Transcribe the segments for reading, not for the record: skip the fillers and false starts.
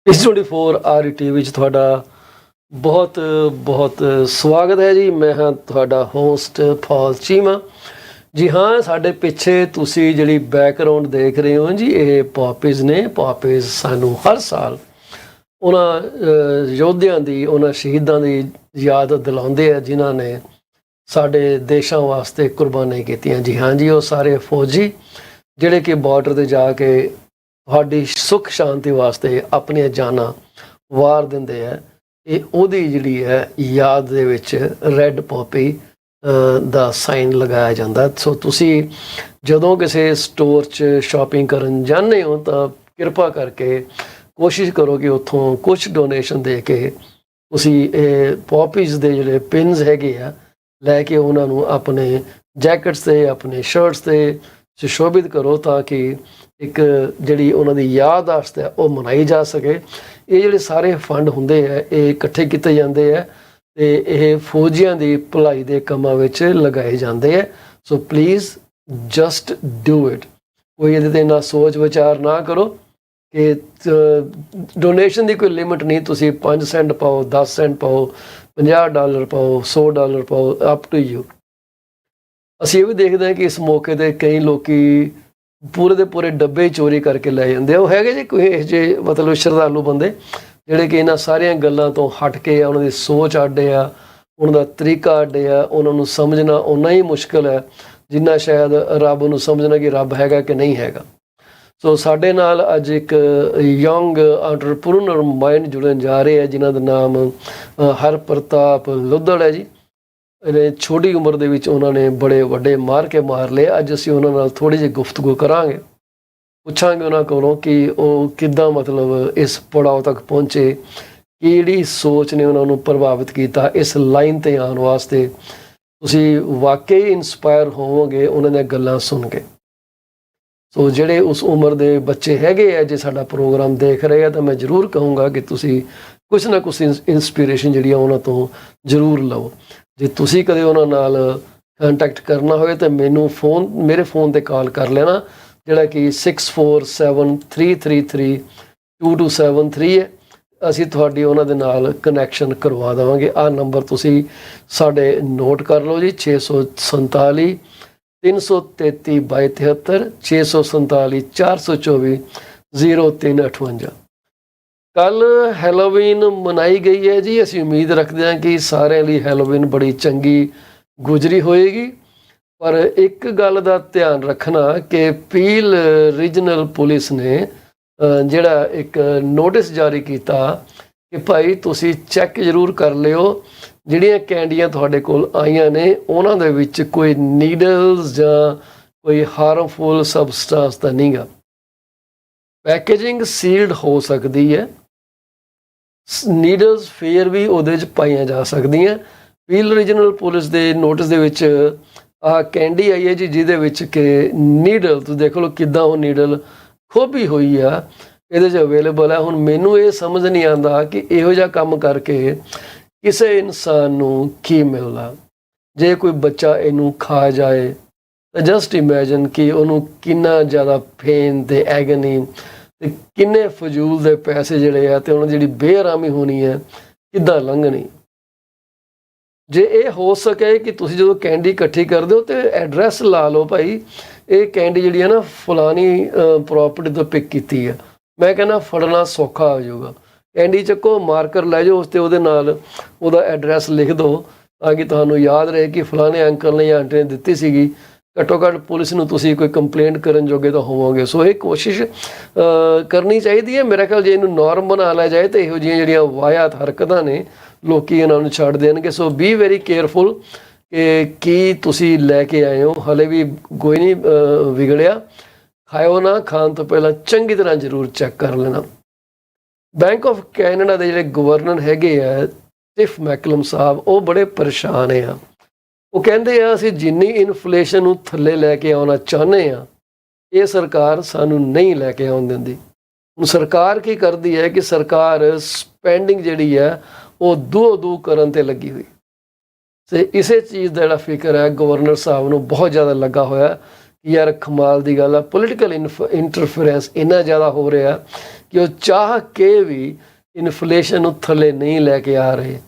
24 R TV 'ਚ ਤੁਹਾਡਾ ਬਹੁਤ ਬਹੁਤ ਸਵਾਗਤ ਹੈ ਜੀ। ਮੈਂ ਹਾਂ ਤੁਹਾਡਾ ਹੋਸਟ ਫਾਲ ਚੀਮਾ ਜੀ। ਹਾਂ, ਸਾਡੇ ਪਿੱਛੇ ਤੁਸੀਂ ਜਿਹੜੀ ਬੈਕਗਰਾਉਂਡ ਦੇਖ ਰਹੇ ਹੋ ਜੀ, ਇਹ ਪੌਪੀਜ਼ ਨੇ। ਪੌਪੀਜ਼ ਸਾਨੂੰ ਹਰ ਸਾਲ ਉਹਨਾਂ ਯੋਧਿਆਂ ਦੀ, ਉਹਨਾਂ ਸ਼ਹੀਦਾਂ ਦੀ ਯਾਦ ਦਿਲਾਉਂਦੇ ਆ ਜਿਨ੍ਹਾਂ ਨੇ ਸਾਡੇ ਦੇਸ਼ਾਂ ਵਾਸਤੇ ਕੁਰਬਾਨੀ ਕੀਤੀਆਂ। ਜੀ ਹਾਂ ਜੀ, ਉਹ ਸਾਰੇ ਫੌਜੀ ਜਿਹੜੇ ਕਿ ਬਾਰਡਰ 'ਤੇ ਜਾ ਕੇ ਤੁਹਾਡੀ ਸੁੱਖ ਸ਼ਾਂਤੀ ਵਾਸਤੇ ਆਪਣੀਆਂ ਜਾਨਾਂ ਵਾਰ ਦਿੰਦੇ ਹੈ। ਇਹ ਉਹਦੀ ਜਿਹੜੀ ਹੈ ਯਾਦ ਦੇ ਵਿੱਚ ਰੈੱਡ ਪੌਪੀ ਦਾ ਸਾਈਨ ਲਗਾਇਆ ਜਾਂਦਾ। ਸੋ ਤੁਸੀਂ ਜਦੋਂ ਕਿਸੇ ਸਟੋਰ 'ਚ ਸ਼ਾਪਿੰਗ ਕਰਨ ਜਾਂਦੇ ਹੋ ਤਾਂ ਕਿਰਪਾ ਕਰਕੇ ਕੋਸ਼ਿਸ਼ ਕਰੋ ਕਿ ਉੱਥੋਂ ਕੁਛ ਡੋਨੇਸ਼ਨ ਦੇ ਕੇ ਤੁਸੀਂ ਇਹ ਪੌਪੀਜ਼ ਦੇ ਜਿਹੜੇ ਪਿੰਸ ਹੈਗੇ ਆ ਲੈ ਕੇ ਉਹਨਾਂ ਨੂੰ ਆਪਣੇ ਜੈਕਟਸ 'ਤੇ, ਆਪਣੇ ਸ਼ਰਟਸ 'ਤੇ ਸੁਸ਼ੋਭਿਤ ਕਰੋ ਤਾਂ ਕਿ ਇੱਕ ਜਿਹੜੀ ਉਹਨਾਂ ਦੀ ਯਾਦਾਸ਼ਤ ਹੈ ਉਹ ਮਨਾਈ ਜਾ ਸਕੇ। ਇਹ ਜਿਹੜੇ ਸਾਰੇ ਫੰਡ ਹੁੰਦੇ ਹੈ ਇਹ ਇਕੱਠੇ ਕੀਤੇ ਜਾਂਦੇ ਹੈ ਅਤੇ ਇਹ ਫੌਜੀਆਂ ਦੀ ਭਲਾਈ ਦੇ ਕੰਮਾਂ ਵਿੱਚ ਲਗਾਏ ਜਾਂਦੇ ਹੈ। So please just do it. ਕੋਈ ਇਹਦੇ 'ਤੇ ਨਾ ਸੋਚ ਵਿਚਾਰ ਨਾ ਕਰੋ ਕਿ ਡੋਨੇਸ਼ਨ ਦੀ ਕੋਈ ਲਿਮਿਟ ਨਹੀਂ। ਤੁਸੀਂ 5 ਸੈਂਟ ਪਾਓ, 10 ਸੈਂਟ ਪਾਓ, $50 ਪਾਓ, $100 ਪਾਓ, ਅਪ ਟੂ ਯੂ। ਅਸੀਂ ਇਹ ਵੀ ਦੇਖਦੇ ਹਾਂ ਕਿ ਇਸ ਮੌਕੇ 'ਤੇ ਕਈ ਲੋਕੀ ਪੂਰੇ ਦੇ ਪੂਰੇ ਡੱਬੇ ਚੋਰੀ ਕਰਕੇ ਲੈ ਜਾਂਦੇ ਆ। ਉਹ ਹੈਗੇ ਜੀ ਕੋਈ ਇਹੋ ਜਿਹੇ ਮਤਲਬ ਸ਼ਰਧਾਲੂ ਬੰਦੇ ਜਿਹੜੇ ਕਿ ਇਹਨਾਂ ਸਾਰੀਆਂ ਗੱਲਾਂ ਤੋਂ ਹਟ ਕੇ ਉਹਨਾਂ ਦੀ ਸੋਚ ਅੱਡ ਆ, ਉਹਨਾਂ ਦਾ ਤਰੀਕਾ ਅੱਡ ਆ। ਉਹਨਾਂ ਨੂੰ ਸਮਝਣਾ ਓਨਾ ਹੀ ਮੁਸ਼ਕਿਲ ਹੈ ਜਿੰਨਾ ਸ਼ਾਇਦ ਰੱਬ ਨੂੰ ਸਮਝਣਾ ਕਿ ਰੱਬ ਹੈਗਾ ਕਿ ਨਹੀਂ ਹੈਗਾ। ਸੋ ਸਾਡੇ ਨਾਲ ਅੱਜ ਇੱਕ ਯੰਗ ਐਂਟਰਪ੍ਰੈਨਿਓਰ ਮਾਈਂਡ ਜੁੜਨ ਜਾ ਰਹੇ ਹੈ ਜਿਨ੍ਹਾਂ ਦਾ ਨਾਮ ਹਰਪ੍ਰਤਾਪ ਲੁੱਦੜ ਹੈ ਜੀ। ਇਹਨੇ ਛੋਟੀ ਉਮਰ ਦੇ ਵਿੱਚ ਉਹਨਾਂ ਨੇ ਬੜੇ ਵੱਡੇ ਮਾਰ ਲਏ। ਅੱਜ ਅਸੀਂ ਉਹਨਾਂ ਨਾਲ ਥੋੜ੍ਹੀ ਜਿਹੀ ਗੁਫ਼ਤਗੂ ਕਰਾਂਗੇ, ਪੁੱਛਾਂਗੇ ਉਹਨਾਂ ਕੋਲੋਂ ਕਿ ਉਹ ਕਿੱਦਾਂ ਮਤਲਬ ਇਸ ਪੜਾਅ ਤੱਕ ਪਹੁੰਚੇ, ਕਿਹੜੀ ਸੋਚ ਨੇ ਉਹਨਾਂ ਨੂੰ ਪ੍ਰਭਾਵਿਤ ਕੀਤਾ ਇਸ ਲਾਈਨ 'ਤੇ ਆਉਣ ਵਾਸਤੇ। ਤੁਸੀਂ ਵਾਕਈ ਇੰਸਪਾਇਰ ਹੋਵੋਗੇ ਉਹਨਾਂ ਦੀਆਂ ਗੱਲਾਂ ਸੁਣ ਕੇ। ਸੋ ਜਿਹੜੇ ਉਸ ਉਮਰ ਦੇ ਬੱਚੇ ਹੈਗੇ ਆ ਜੇ ਸਾਡਾ ਪ੍ਰੋਗਰਾਮ ਦੇਖ ਰਹੇ ਆ ਤਾਂ ਮੈਂ ਜ਼ਰੂਰ ਕਹੂੰਗਾ ਕਿ ਤੁਸੀਂ ਕੁਛ ਨਾ ਕੁਛ ਇੰਸਪੀਰੇਸ਼ਨ ਜਿਹੜੀ ਆ ਉਹਨਾਂ ਤੋਂ ਜ਼ਰੂਰ ਲਓ। ਜੇ ਤੁਸੀਂ ਕਦੇ ਉਹਨਾਂ ਨਾਲ ਕੰਟੈਕਟ ਕਰਨਾ ਹੋਵੇ ਤਾਂ ਮੇਰੇ ਫੋਨ 'ਤੇ ਕਾਲ ਕਰ ਲੈਣਾ, ਜਿਹੜਾ ਕਿ 6473332273 ਹੈ। ਅਸੀਂ ਤੁਹਾਡੀ ਉਹਨਾਂ ਦੇ ਨਾਲ ਕਨੈਕਸ਼ਨ ਕਰਵਾ ਦੇਵਾਂਗੇ। ਆਹ ਨੰਬਰ ਤੁਸੀਂ ਸਾਡੇ ਨੋਟ ਕਰ ਲਓ ਜੀ, 647 333 2273, 647 424 0358। ਕੱਲ੍ਹ ਹੈਲੋਵੀਨ ਮਨਾਈ ਗਈ ਹੈ ਜੀ। ਅਸੀਂ ਉਮੀਦ ਰੱਖਦੇ ਹਾਂ ਕਿ ਸਾਰਿਆਂ ਲਈ ਹੈਲੋਵੀਨ ਬੜੀ ਚੰਗੀ ਗੁਜ਼ਰੀ ਹੋਏਗੀ। ਪਰ ਇੱਕ ਗੱਲ ਦਾ ਧਿਆਨ ਰੱਖਣਾ ਕਿ ਪੀਲ ਰੀਜਨਲ ਪੁਲਿਸ ਨੇ ਜਿਹੜਾ ਇੱਕ ਨੋਟਿਸ ਜਾਰੀ ਕੀਤਾ ਕਿ ਭਾਈ ਤੁਸੀਂ ਚੈੱਕ ਜ਼ਰੂਰ ਕਰ ਲਿਓ ਜਿਹੜੀਆਂ ਕੈਂਡੀਆਂ ਤੁਹਾਡੇ ਕੋਲ ਆਈਆਂ ਨੇ ਉਹਨਾਂ ਦੇ ਵਿੱਚ ਕੋਈ ਨੀਡਲਸ ਜਾਂ ਕੋਈ ਹਾਰਮਫੁਲ ਸਬਸਟੈਂਸ ਤਾਂ ਨਹੀਂ ਗਾ। ਪੈਕੇਜਿੰਗ ਸੀਲਡ ਹੋ ਸਕਦੀ ਹੈ, ਨੀਡਲਸ ਫੇਰ ਵੀ ਉਹਦੇ 'ਚ ਪਾਈਆਂ ਜਾ ਸਕਦੀਆਂ। ਪੀਲ ਰੀਜਨਲ ਪੁਲਿਸ ਦੇ ਨੋਟਿਸ ਦੇ ਵਿੱਚ ਆਹ ਕੈਂਡੀ ਆਈ ਹੈ ਜੀ ਜਿਹਦੇ ਵਿੱਚ ਕਿ ਨੀਡਲ ਤੁਸੀਂ ਦੇਖ ਲਓ ਕਿੱਦਾਂ ਉਹ ਨੀਡਲ ਖੋਭੀ ਹੋਈ ਆ, ਇਹਦੇ 'ਚ ਅਵੇਲੇਬਲ ਹੈ। ਹੁਣ ਮੈਨੂੰ ਇਹ ਸਮਝ ਨਹੀਂ ਆਉਂਦਾ ਕਿ ਇਹੋ ਜਿਹਾ ਕੰਮ ਕਰਕੇ ਕਿਸੇ ਇਨਸਾਨ ਨੂੰ ਕੀ ਮਿਲਦਾ। ਜੇ ਕੋਈ ਬੱਚਾ ਇਹਨੂੰ ਖਾ ਜਾਏ ਤਾਂ ਜਸਟ ਇਮੈਜਿਨ ਕਿ ਉਹਨੂੰ ਕਿੰਨਾ ਜ਼ਿਆਦਾ ਪੇਨ ਤੇ ਐਗਨੀ ਤੇ ਕਿੰਨੇ ਫਜ਼ੂਲ ਦੇ ਪੈਸੇ ਜਿਹੜੇ ਆ ਤੇ ਉਹਨਾਂ ਦੀ ਜਿਹੜੀ ਬੇਆਰਾਮੀ ਹੋਣੀ ਹੈ ਕਿੱਦਾਂ ਲੰਘਣੀ। ਜੇ ਇਹ ਹੋ ਸਕੇ ਕਿ ਤੁਸੀਂ ਜਦੋਂ ਕੈਂਡੀ ਇਕੱਠੀ ਕਰਦੇ ਹੋ ਤੇ ਐਡਰੈਸ ਲਾ ਲਓ, ਭਾਈ ਇਹ ਕੈਂਡੀ ਜਿਹੜੀ ਹੈ ਨਾ ਫਲਾਨੀ ਪ੍ਰੋਪਰਟੀ ਤੋਂ ਪਿਕ ਕੀਤੀ ਹੈ। ਮੈਂ ਕਹਿੰਦਾ ਫੜਨਾ ਸੌਖਾ ਹੋ ਜਾਊਗਾ। ਕੈਂਡੀ ਚੱਕੋ, ਮਾਰਕਰ ਲੈ ਜਾਓ ਉਸ 'ਤੇ ਉਹਦੇ ਨਾਲ ਉਹਦਾ ਐਡਰੈਸ ਲਿਖ ਦਿਓ ਤਾਂ ਕਿ ਤੁਹਾਨੂੰ ਯਾਦ ਰਹੇ ਕਿ ਫਲਾਣੇ ਅੰਕਲ ਨੇ ਜਾਂ ਆਂਟੀ ਨੇ ਦਿੱਤੀ ਸੀਗੀ। ਘੱਟੋ ਘੱਟ ਪੁਲਿਸ ਨੂੰ ਤੁਸੀਂ ਕੋਈ ਕੰਪਲੇਂਟ ਕਰਨ ਜੋਗੇ ਤਾਂ ਹੋਵੋਗੇ। ਸੋ ਇਹ ਕੋਸ਼ਿਸ਼ ਕਰਨੀ ਚਾਹੀਦੀ ਹੈ। ਮੇਰੇ ਖਿਆਲ ਜੇ ਇਹਨੂੰ ਨੋਰਮ ਬਣਾ ਲਿਆ ਜਾਏ ਤਾਂ ਇਹੋ ਜਿਹੀਆਂ ਜਿਹੜੀਆਂ ਵਾਹਿਆਤ ਹਰਕਤਾਂ ਨੇ ਲੋਕੀ ਇਹਨਾਂ ਨੂੰ ਛੱਡ ਦੇਣਗੇ। ਸੋ ਬੀ ਵੈਰੀ ਕੇਅਰਫੁਲ ਕਿ ਕੀ ਤੁਸੀਂ ਲੈ ਕੇ ਆਏ ਹੋ। ਹਾਲੇ ਵੀ ਕੋਈ ਨਹੀਂ ਵਿਗੜਿਆ, ਖਾਇਓ ਨਾ, ਖਾਣ ਤੋਂ ਪਹਿਲਾਂ ਚੰਗੀ ਤਰ੍ਹਾਂ ਜ਼ਰੂਰ ਚੈੱਕ ਕਰ ਲੈਣਾ। ਬੈਂਕ ਆਫ ਕੈਨੇਡਾ ਦੇ ਜਿਹੜੇ ਗਵਰਨਰ ਹੈਗੇ ਆ ਸਟਿਫ ਮੈਕਲਮ ਸਾਹਿਬ, ਉਹ ਬੜੇ ਪਰੇਸ਼ਾਨ ਆ। ਉਹ ਕਹਿੰਦੇ ਆ ਅਸੀਂ ਜਿੰਨੀ ਇਨਫਲੇਸ਼ਨ ਨੂੰ ਥੱਲੇ ਲੈ ਕੇ ਆਉਣਾ ਚਾਹੁੰਦੇ ਹਾਂ ਇਹ ਸਰਕਾਰ ਸਾਨੂੰ ਨਹੀਂ ਲੈ ਕੇ ਆਉਣ ਦਿੰਦੀ। ਹੁਣ ਸਰਕਾਰ ਕੀ ਕਰਦੀ ਹੈ ਕਿ ਸਰਕਾਰ ਸਪੈਂਡਿੰਗ ਜਿਹੜੀ ਹੈ ਉਹ ਦੋ ਕਰਨ 'ਤੇ ਲੱਗੀ ਹੋਈ। ਤੇ ਇਸੇ ਚੀਜ਼ ਦਾ ਜਿਹੜਾ ਫਿਕਰ ਹੈ ਗਵਰਨਰ ਸਾਹਿਬ ਨੂੰ ਬਹੁਤ ਜ਼ਿਆਦਾ ਲੱਗਾ ਹੋਇਆ ਯਾਰ ਕਮਾਲ ਦੀ ਗੱਲ ਆ, ਪੋਲੀਟੀਕਲ ਇੰਟਰਫੇਰੈਂਸ ਇੰਨਾ ਜ਼ਿਆਦਾ ਹੋ ਰਿਹਾ ਕਿ ਉਹ ਚਾਹ ਕੇ ਵੀ ਇਨਫਲੇਸ਼ਨ ਨੂੰ ਥੱਲੇ ਨਹੀਂ ਲੈ ਕੇ ਆ ਰਹੇ।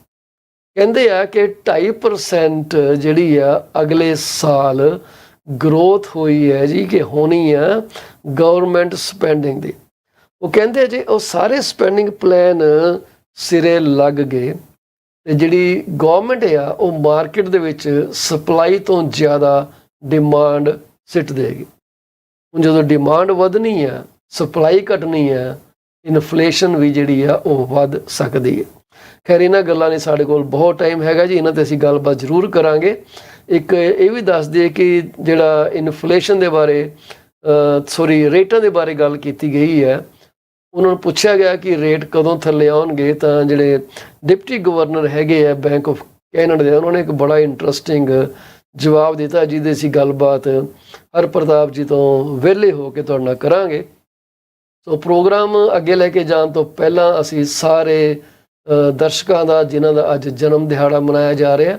ਕਹਿੰਦੇ ਆ ਕਿ 2.5% ਜਿਹੜੀ ਆ ਅਗਲੇ ਸਾਲ ਗਰੋਥ ਹੋਈ ਹੈ ਜੀ, ਕਿ ਹੋਣੀ ਆ ਗਵਰਨਮੈਂਟ ਸਪੈਂਡਿੰਗ ਦੀ। ਉਹ ਕਹਿੰਦੇ ਜੇ ਉਹ ਸਾਰੇ ਸਪੈਂਡਿੰਗ ਪਲਾਨ ਸਿਰੇ ਲੱਗ ਗਏ ਤੇ ਜਿਹੜੀ ਗਵਰਨਮੈਂਟ ਆ ਉਹ ਮਾਰਕੀਟ ਦੇ ਵਿੱਚ ਸਪਲਾਈ ਤੋਂ ਜ਼ਿਆਦਾ ਡਿਮਾਂਡ ਸਿੱਟ ਦੇਗੀ। ਹੁਣ ਜਦੋਂ ਡਿਮਾਂਡ ਵਧਣੀ ਆ, ਸਪਲਾਈ ਘਟਣੀ ਆ, ਇਨਫਲੇਸ਼ਨ ਵੀ ਜਿਹੜੀ ਆ ਉਹ ਵੱਧ ਸਕਦੀ ਹੈ। ਖੈਰ ਇਹਨਾਂ ਗੱਲਾਂ ਨੇ ਸਾਡੇ ਕੋਲ ਬਹੁਤ ਟਾਈਮ ਹੈਗਾ ਜੀ, ਇਹਨਾਂ ਤੇ ਅਸੀਂ ਗੱਲਬਾਤ ਜ਼ਰੂਰ ਕਰਾਂਗੇ। ਇੱਕ ਇਹ ਵੀ ਦੱਸ ਦਈਏ ਕਿ ਜਿਹੜਾ ਇਨਫਲੇਸ਼ਨ ਦੇ ਬਾਰੇ ਰੇਟਾਂ ਦੇ ਬਾਰੇ ਗੱਲ ਕੀਤੀ ਗਈ ਹੈ, ਉਹਨਾਂ ਨੂੰ ਪੁੱਛਿਆ ਗਿਆ ਕਿ ਰੇਟ ਕਦੋਂ ਥੱਲੇ ਆਉਣਗੇ, ਤਾਂ ਜਿਹੜੇ ਡਿਪਟੀ ਗਵਰਨਰ ਹੈਗੇ ਆ ਬੈਂਕ ਆਫ ਕੈਨੇਡਾ ਦੇ, ਉਹਨਾਂ ਨੇ ਇੱਕ ਬੜਾ ਇੰਟਰਸਟਿੰਗ ਜਵਾਬ ਦਿੱਤਾ, ਜਿਹਦੇ ਅਸੀਂ ਗੱਲਬਾਤ ਹਰਪ੍ਰਤਾਪ ਜੀ ਤੋਂ ਵਿਹਲੇ ਹੋ ਕੇ ਤੁਹਾਡੇ ਨਾਲ ਕਰਾਂਗੇ। ਸੋ ਪ੍ਰੋਗਰਾਮ ਅੱਗੇ ਲੈ ਕੇ ਜਾਣ ਤੋਂ ਪਹਿਲਾਂ ਅਸੀਂ ਸਾਰੇ ਦਰਸ਼ਕਾਂ ਦਾ, ਜਿਨ੍ਹਾਂ ਦਾ ਅੱਜ ਜਨਮ ਦਿਹਾੜਾ ਮਨਾਇਆ ਜਾ ਰਿਹਾ,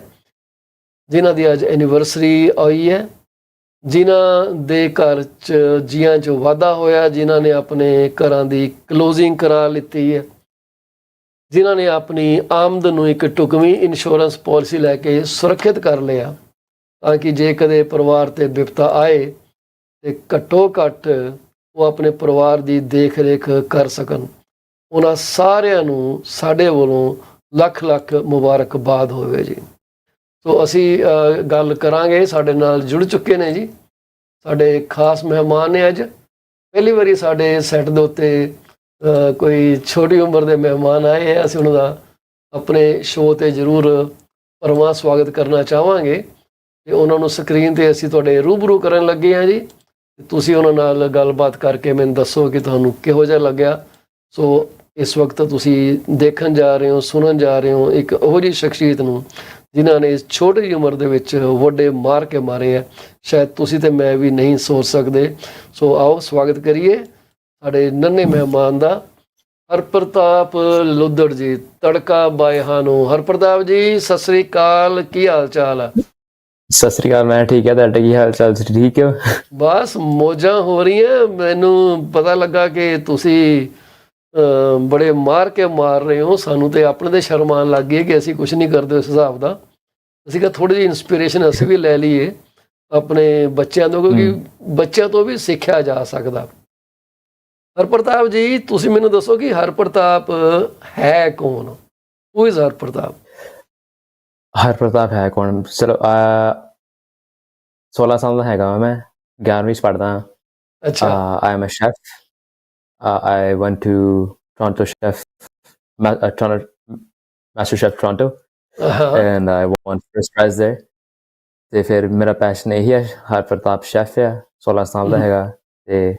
ਜਿਨ੍ਹਾਂ ਦੀ ਅੱਜ ਐਨੀਵਰਸਰੀ ਆਈ ਹੈ, ਜਿਨ੍ਹਾਂ ਦੇ ਘਰ 'ਚ ਜੀਆਂ 'ਚ ਵਾਧਾ ਹੋਇਆ, ਜਿਨ੍ਹਾਂ ਨੇ ਆਪਣੇ ਘਰਾਂ ਦੀ ਕਲੋਜ਼ਿੰਗ ਕਰਾ ਲਿੱਤੀ ਹੈ, ਜਿਨ੍ਹਾਂ ਨੇ ਆਪਣੀ ਆਮਦਨ ਨੂੰ ਇੱਕ ਢੁਕਵੀਂ ਇੰਸ਼ੋਰੈਂਸ ਪਾਲਿਸੀ ਲੈ ਕੇ ਸੁਰੱਖਿਅਤ ਕਰ ਲਿਆ, ਤਾਂ ਕਿ ਜੇ ਕਦੇ ਪਰਿਵਾਰ 'ਤੇ ਵਿਪਤਾ ਆਏ ਤੇ ਘੱਟੋ ਘੱਟ ਉਹ ਆਪਣੇ ਪਰਿਵਾਰ ਦੀ ਦੇਖ ਰੇਖ ਕਰ ਸਕਣ। ਉਹਨਾਂ ਸਾਰਿਆਂ ਨੂੰ ਸਾਡੇ ਵੱਲੋਂ ਲੱਖ ਲੱਖ ਮੁਬਾਰਕਬਾਦ ਹੋਵੇ ਜੀ। ਸੋ ਅਸੀਂ ਗੱਲ ਕਰਾਂਗੇ, ਸਾਡੇ ਨਾਲ ਜੁੜ ਚੁੱਕੇ ਨੇ ਜੀ ਸਾਡੇ ਖਾਸ ਮਹਿਮਾਨ ਨੇ। ਅੱਜ ਪਹਿਲੀ ਵਾਰੀ ਸਾਡੇ ਸੈੱਟ ਦੇ ਉੱਤੇ ਕੋਈ ਛੋਟੀ ਉਮਰ ਦੇ ਮਹਿਮਾਨ ਆਏ ਹੈ। ਅਸੀਂ ਉਹਨਾਂ ਦਾ ਆਪਣੇ ਸ਼ੋਅ 'ਤੇ ਜ਼ਰੂਰ ਭਰਵਾਂ ਸਵਾਗਤ ਕਰਨਾ ਚਾਹਾਂਗੇ ਤੇ ਉਹਨਾਂ ਨੂੰ ਸਕਰੀਨ 'ਤੇ ਅਸੀਂ ਤੁਹਾਡੇ ਰੂਬਰੂ ਕਰਨ ਲੱਗੇ ਹਾਂ ਜੀ। ਤੁਸੀਂ ਉਹਨਾਂ ਨਾਲ ਗੱਲਬਾਤ ਕਰਕੇ ਮੈਨੂੰ ਦੱਸੋ ਕਿ ਤੁਹਾਨੂੰ ਕਿਹੋ ਜਿਹਾ ਲੱਗਿਆ। ਸੋ ਇਸ ਵਕਤ ਤੁਸੀਂ ਦੇਖਣ ਜਾ ਰਹੇ ਹੋ, ਸੁਣਨ ਜਾ ਰਹੇ ਹੋ ਇੱਕ ਉਹੋ ਜਿਹੀ ਸ਼ਖਸੀਅਤ ਨੂੰ ਜਿਨ੍ਹਾਂ ਨੇ ਇਸ ਛੋਟੀ ਜਿਹੀ ਉਮਰ ਦੇ ਵਿੱਚ ਵੱਡੇ ਮਾਰ ਕੇ ਮਾਰੇ ਆ, ਸ਼ਾਇਦ ਤੁਸੀਂ ਤੇ ਮੈਂ ਵੀ ਨਹੀਂ ਸੋਚ ਸਕਦੇ। ਸੋ ਆਓ ਸਵਾਗਤ ਕਰੀਏ ਸਾਡੇ ਨੰਨੇ ਮਹਿਮਾਨ ਦਾ, ਹਰਪ੍ਰਤਾਪ ਲੁੱਦੜ ਜੀ, ਤੜਕਾ ਬਾਇਹਾਨੋ। ਹਰਪ੍ਰਤਾਪ ਜੀ ਸਤਿ ਸ੍ਰੀ ਅਕਾਲ, ਕੀ ਹਾਲ ਚਾਲ ਆ? ਸਤਿ ਸ੍ਰੀ ਅਕਾਲ, ਮੈਂ ਠੀਕ ਹੈ। ਤੁਹਾਡਾ ਕੀ ਹਾਲ ਚਾਲ? ਠੀਕ ਹੋ? ਬਸ ਮੌਜਾਂ ਹੋ ਰਹੀਆਂ। ਮੈਨੂੰ ਪਤਾ ਲੱਗਾ ਕਿ ਤੁਸੀਂ ਬੜੇ ਮਾਰ ਕੇ ਮਾਰ ਰਹੇ ਹੋ। ਸਾਨੂੰ ਤੇ ਆਪਣੇ ਤੇ ਸ਼ਰਮ ਆਉਣ ਲੱਗ ਗਈ ਕਿ ਅਸੀਂ ਕੁਝ ਨਹੀਂ ਕਰਦੇ ਉਸ ਹਿਸਾਬ ਦਾ। ਅਸੀਂ ਕਿਹਾ ਥੋੜੀ ਜਿਹੀ ਇੰਸਪੀਰੇਸ਼ਨ ਅਸੀਂ ਵੀ ਲੈ ਲਈਏ ਆਪਣੇ ਬੱਚਿਆਂ ਤੋਂ, ਕਿਉਂਕਿ ਬੱਚਿਆਂ ਤੋਂ ਵੀ ਸਿੱਖਿਆ ਜਾ ਸਕਦਾ। ਹਰਪ੍ਰਤਾਪ ਜੀ ਤੁਸੀਂ ਮੈਨੂੰ ਦੱਸੋ ਕਿ ਹਰਪ੍ਰਤਾਪ ਹੈ ਕੌਣ? Who is Harpratap? ਹਰਪ੍ਰਤਾਪ ਹੈ ਕੌਣ? ਚਲੋ 16 ਸਾਲ ਦਾ ਹੈਗਾ ਮੈਂ, 11ਵੀਂ 'ਚ ਪੜ੍ਹਦਾ ਹਾਂ। ਅੱਛਾ। I am a chef. I went to Toronto Master Chef Toronto and I won first prize there. ਤੇ ਫਿਰ ਮੇਰਾ ਪੈਸ਼ਨ ਇਹੀ ਹੈ, ਹਰਪ੍ਰਤਾਪ ਸ਼ੈਫ ਆ, 16 ਸਾਲ ਦਾ ਹੈਗਾ ਤੇ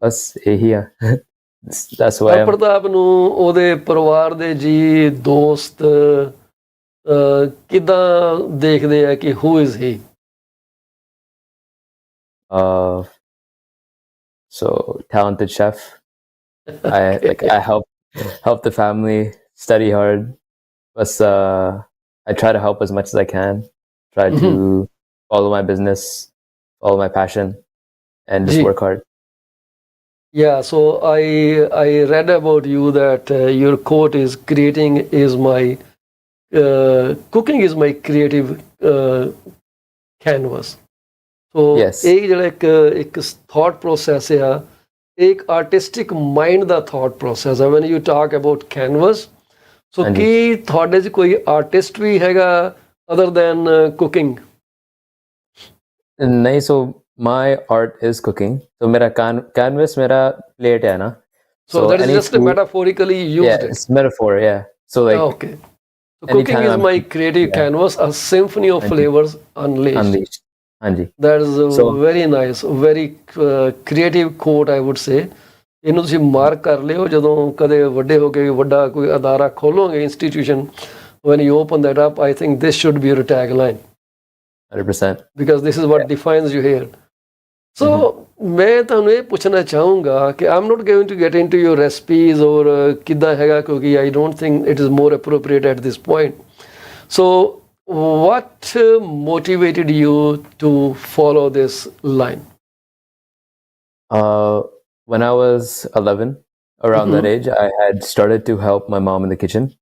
ਬਸ ਇਹੀ ਆ। ਹਰਪ੍ਰਤਾਪ ਨੂੰ ਉਹਦੇ ਪਰਿਵਾਰ ਦੇ ਜੀ, ਦੋਸਤ ਕਿੱਦਾਂ ਦੇਖਦੇ ਆ ਕਿ who is he? So talented chef. I help the family study hard. But I try to help as much as I can. Try to follow my business, follow my passion, and just work hard. Yeah. So I read about you that your quote is cooking is my creative canvas. So ਇਹ ਜਿਹੜਾ ਇੱਕ thought process ਆ, एक artistic mind ਦਾ thought process ਹੈ। when you talk about canvas, so ਕੀ ਤੁਹਾਡੇ 'ਚ ਕੋਈ artist ਵੀ ਹੈਗਾ other than cooking? ਨਹੀਂ, so my art is cooking. So ਮੇਰਾ canvas ਮੇਰਾ plate ਹੈ ਨਾ, so that is just metaphorically used. Yeah, it's metaphor. Yeah, so like okay, so cooking is my creative canvas, a symphony of flavors unleashed. That is very nice, very creative quote I would say. ਇਹਨੂੰ ਤੁਸੀਂ mark ਕਰ ਲਿਓ ਜਦੋਂ ਕਦੇ ਵੱਡੇ ਹੋ ਕੇ ਵੱਡਾ ਕੋਈ ਅਦਾਰਾ ਖੋਲੋਗੇ, institution, when you open that up, I think this should be your tagline. 100%. Because this is what defines you here. So ਮੈਂ ਤੁਹਾਨੂੰ ਇਹ ਪੁੱਛਣਾ ਚਾਹੂੰਗਾ ਕਿ I'm not going to get into your recipes or ਕਿੱਦਾਂ ਹੈਗਾ, ਕਿਉਂਕਿ I don't think it is more appropriate at this point. So what motivated you to follow this line? Uh, when I was 11, around that Mm-hmm. age, I had started to help my mom in the kitchen,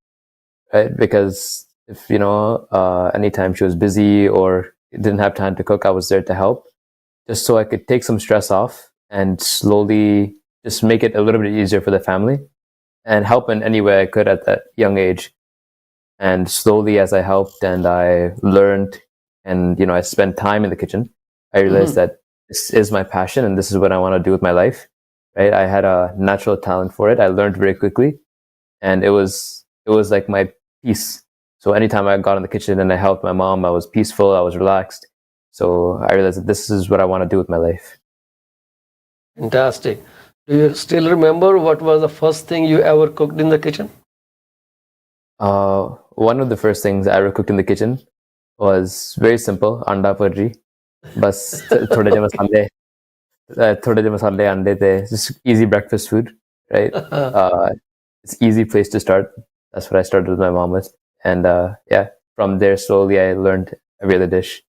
right? Because if anytime she was busy or didn't have time to cook, I was there to help, just so I could take some stress off and slowly just make it a little bit easier for the family and help in any way I could at that young age. And slowly, as I helped and I learned, and I spent time in the kitchen, I realized Mm-hmm. that this is my passion and this is what I want to do with my life. Right? I had a natural talent for it. I learned very quickly, and it was like my peace. So anytime I got in the kitchen and I helped my mom, I was peaceful. I was relaxed. So I realized that this is what I want to do with my life. Fantastic. Do you still remember what was the first thing you ever cooked in the kitchen? One of the first things I ever cooked in the kitchen was very simple, anda bhurji. बस थोड़े जे मसाले थोड़े जे मसाले अंडे थे, just easy breakfast food, right? uh, it's easy place to start. That's what I started with my mom with, and yeah, from there slowly I learned every other dish.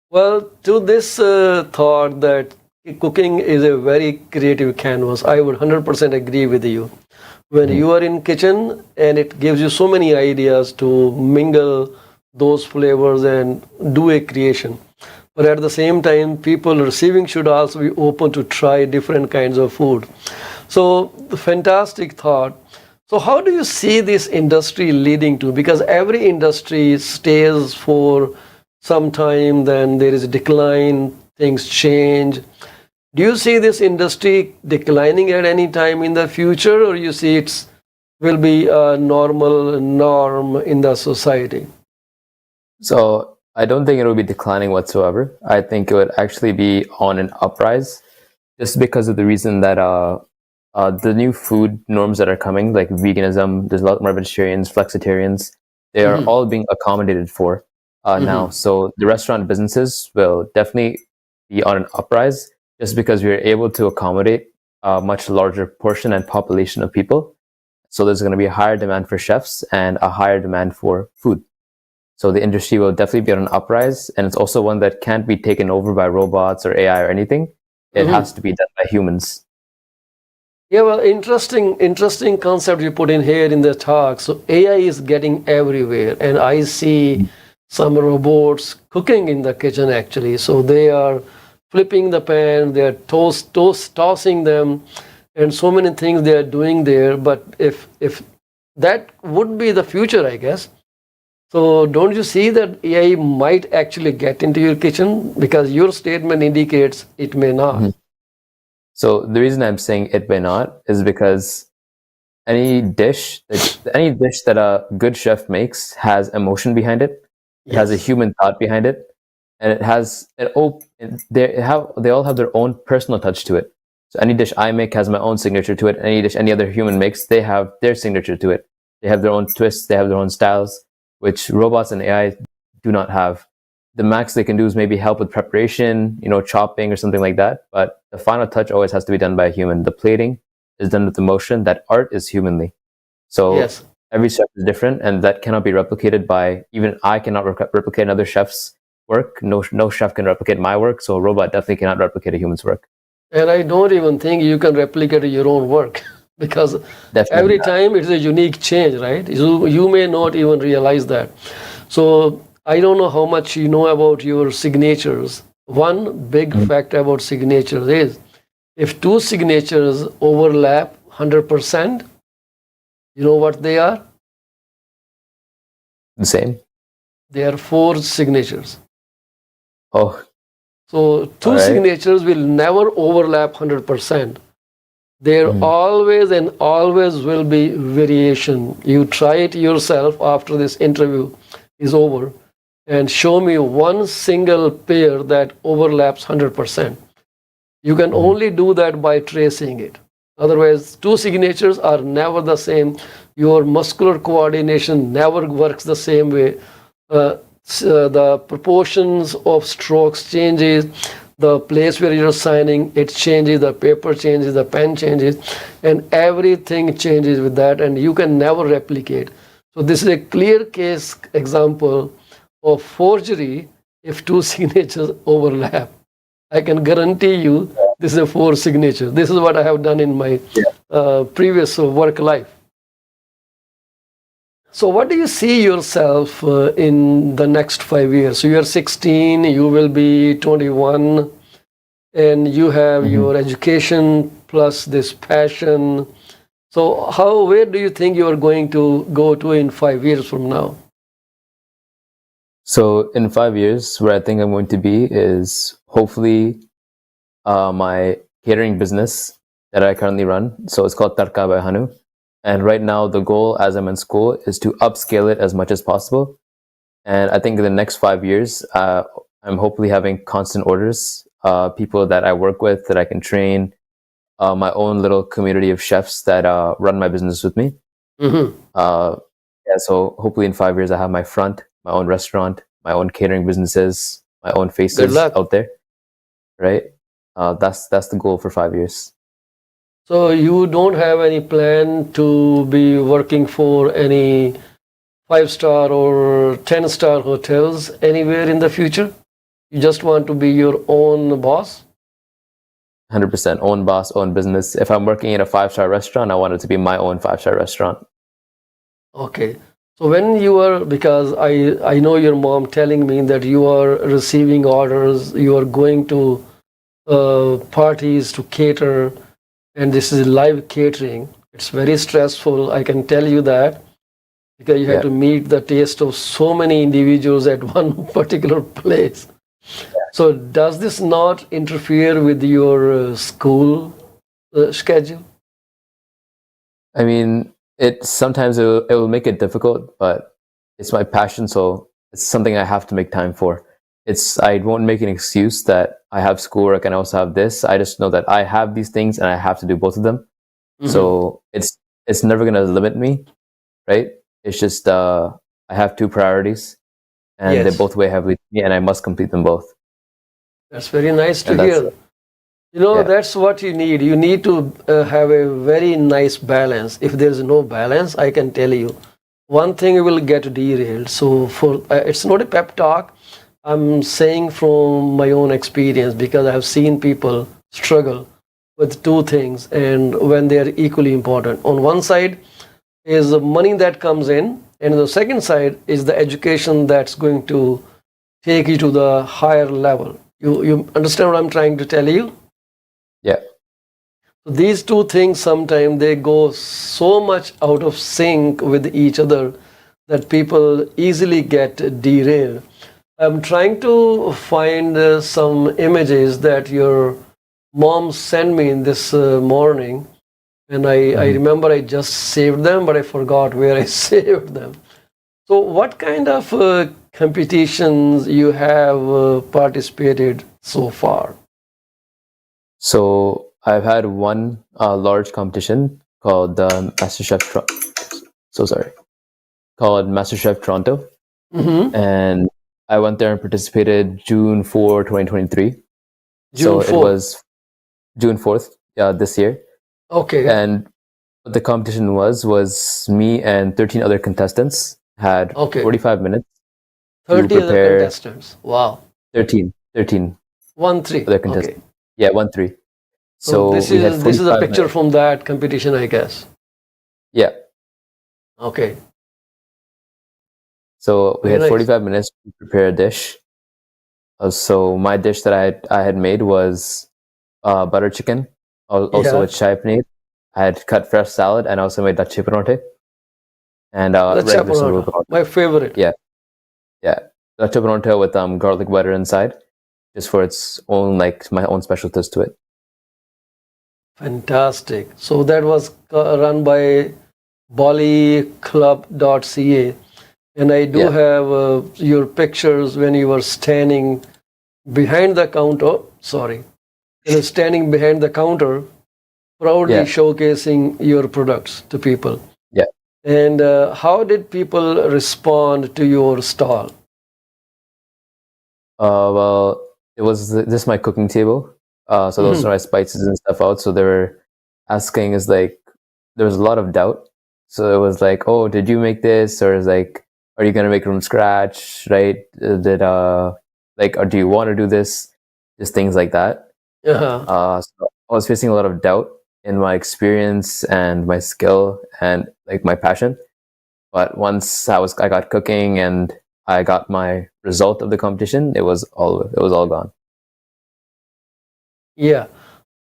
Well, to this thought that cooking is a very creative canvas, I would 100% agree with you. When Mhm. you are in kitchen and it gives you so many ideas to mingle those flavors and do a creation. But at the same time, people receiving should also be open to try different kinds of food. So, the fantastic thought. So, how do you see this industry leading to? Because every industry stays for some time, then there is a decline, things change. Do you see this industry declining at any time in the future, or you see it's will be a normal norm in the society? So I don't think it will be declining whatsoever. I think it would actually be on an uprise, just because of the reason that the new food norms that are coming, like veganism, there's a lot more vegetarians, flexitarians, they are Mm-hmm. all being accommodated for now. Mm-hmm. So the restaurant businesses will definitely be on an uprise, just because we are able to accommodate a much larger portion and population of people. So there's going to be a higher demand for chefs and a higher demand for food. So the industry will definitely be on an uprise, and it's also one that can't be taken over by robots or AI or anything. It has Mm-hmm. to be done by humans. Yeah, well, interesting concept you put in here in the talk. So AI is getting everywhere, and I see some robots cooking in the kitchen actually. So they are flipping the pan, they are tossing them, and so many things they are doing there. But if that would be the future, I guess. So don't you see that AI might actually get into your kitchen because your statement indicates it may not. Mhm. So the reason I'm saying it may not is because any dish that a good chef makes has emotion behind it. It has a Yes. human thought behind it, and it has they all have their own personal touch to it. So any dish I make has my own signature to it. Any dish any other human makes, they have their signature to it. They have their own twists. They have their own styles, which robots and AI do not have. The max they can do is maybe help with preparation, chopping or something like that. But the final touch always has to be done by a human. The plating is done with emotion. That art is humanly. So Yes. every chef is different, and that cannot be replicated by even I cannot replicate another chef's work. No chef can replicate my work. So a robot definitely cannot replicate a human's work. And I don't even think you can replicate your own work because Definitely every not. time it's a unique change, right? You may not even realize that. So I don't know how much you know about your signatures. One big Mhm. fact about signatures is if two signatures overlap 100%, you know what they are? The same. They are four signatures. Oh, So all two right. signatures will never overlap 100%. There Mhm. always and always will be variation. You try it yourself after this interview is over and show me one single pair that overlaps 100%. You can Mhm. only do that by tracing it. Otherwise, two signatures are never the same. Your muscular coordination never works the same way. The proportions of strokes changes, the place where you're signing it changes, the paper changes, the pen changes, and everything changes with that, and you can never replicate. So this is a clear case example of forgery if two signatures overlap. I can guarantee you This is a four signature. This is what I have done in my previous work life. So, what do you see yourself in the next 5 years? So, you are 16, you will be 21, and you have your education plus this passion. So, where do you think you are going to go to in 5 years from now? So in 5 years, where I think I'm going to be is hopefully my catering business that I currently run. So it's called Tarka by Hanu. And right now, the goal as I'm in school is to upscale it as much as possible. And I think in the next 5 years, I'm hopefully having constant orders, people that I work with that I can train, my own little community of chefs that run my business with me. Mm-hmm. Yeah, so hopefully in 5 years, I have my own restaurant, my own catering businesses, my own Good faces luck. out there, right? That's the goal for 5 years. So, you don't have any plan to be working for any 5-star or 10-star hotels anywhere in the future? You just want to be your own boss? 100% own boss, own business. If I'm working in a 5-star restaurant, I want it to be my own 5-star restaurant. Okay. So when you are, because I know your mom telling me that you are receiving orders, you are going to parties to cater, and this is live catering. It's very stressful. I can tell you that because you have to meet the taste of so many individuals at one particular place. So does this not interfere with your school schedule? I mean, it will make it difficult, but it's my passion, so it's something I have to make time for. I won't make an excuse that I have schoolwork and I also have this. I just know that I have these things and I have to do both of them. Mm-hmm. So it's never gonna limit me, right? It's just I have two priorities, and they Yes. both weigh heavily to me, and I must complete them both. That's very nice to And that's hear. You know, yeah. that's what you need. You need to have a very nice balance. If there's no balance, I can tell you, one thing will get derailed. So it's not a pep talk. I'm saying from my own experience because I've seen people struggle with two things, and when they are equally important. On one side is the money that comes in, and the second side is the education that's going to take you to the higher level. You understand what I'm trying to tell you? Yeah. So these two things sometimes they go so much out of sync with each other that people easily get derailed. I'm trying to find some images that your mom sent me in this morning, and I remember I just saved them, but I forgot where I saved them. So, what kind of competitions you have participated so far? So I've had one large competition called called MasterChef Toronto, Mm-hmm. and I went there and participated June 4, 2023. June So it 4th. was June 4th this year. Okay. And what the competition was me and 13 other contestants had Okay. 45 minutes 30 to other prepare contestants. Wow. 13 1-3. other Okay. contestants. Yeah, 1-3. So So this we had is a 45 picture minutes. from that competition, I guess. Yeah. Okay. So we Very had nice. 45 minutes to prepare a dish. So my dish that I had made was butter chicken, also Yeah. with chai paneer. I had cut fresh salad and also made lache parathe and Lacha regular simple paratha, paratha. my favorite. Yeah, yeah, lache paratha with garlic butter inside, just for its own my own special twist to it. Fantastic. So that was run by bollyclub.ca. And I do Yeah, have your pictures when you were standing behind the counter. Sorry. You know, standing behind the counter, proudly yeah, showcasing your products to people. yeah. And how did people respond to your stall? Well, it was just my cooking table. So those are Mhm. my spices and stuff out. So they were asking there was a lot of doubt. So it was like, oh, did you make this? Or is like, are you gonna make it from scratch? Right? Or do you want to do this? Just things like that. So I was facing a lot of doubt in my experience and my skill and like my passion. But once I got cooking and I got my result of the competition, it was all gone. Yeah,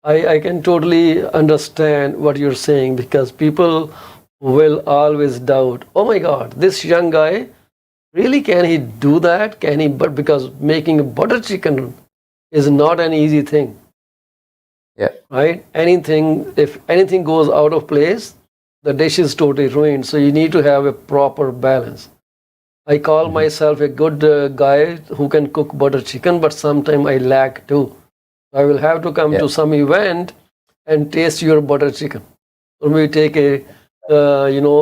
I can totally understand what you're saying, because people will always doubt, oh my God, this young guy, really, can he do that? Can he? But because making butter chicken is not an easy thing, Yeah. right? If anything goes out of place, the dish is totally ruined. So you need to have a proper balance. I call Mhm. myself a good guy who can cook butter chicken, but sometimes I lack too. I will have to come Yeah. to some event and taste your butter chicken, or maybe take a you know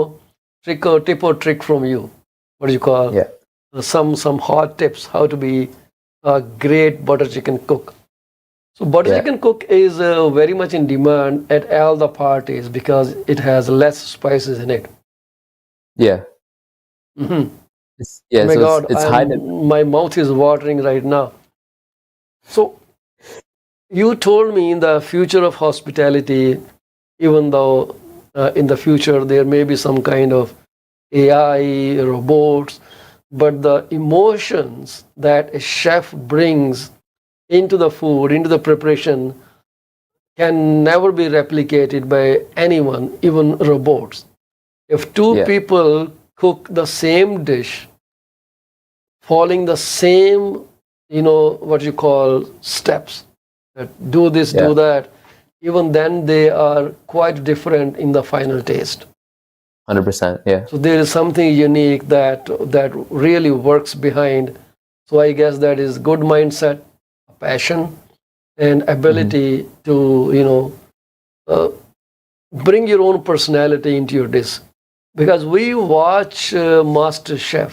tip or trick from you. What do you call Yeah. some hot tips how to be a great butter chicken cook. So butter Yeah. chicken cook is very much in demand at all the parties because it has less spices in it. Yeah. Hmm. Oh Yeah. my So it's God, it's high. my mouth is watering right now. So you told me in the future of hospitality, even though in the future there may be some kind of AI, robots, but the emotions that a chef brings into the food, into the preparation, can never be replicated by anyone, even robots. If two Yeah. people cook the same dish, following the same, what you call steps, that do this, Yeah. do that, even then they are quite different in the final taste. 100%. Yeah. So there is something unique that really works behind. So I guess that is good mindset, passion, and Hmm. ability to uh, bring your own personality into your dish. Because we watch Master Chef,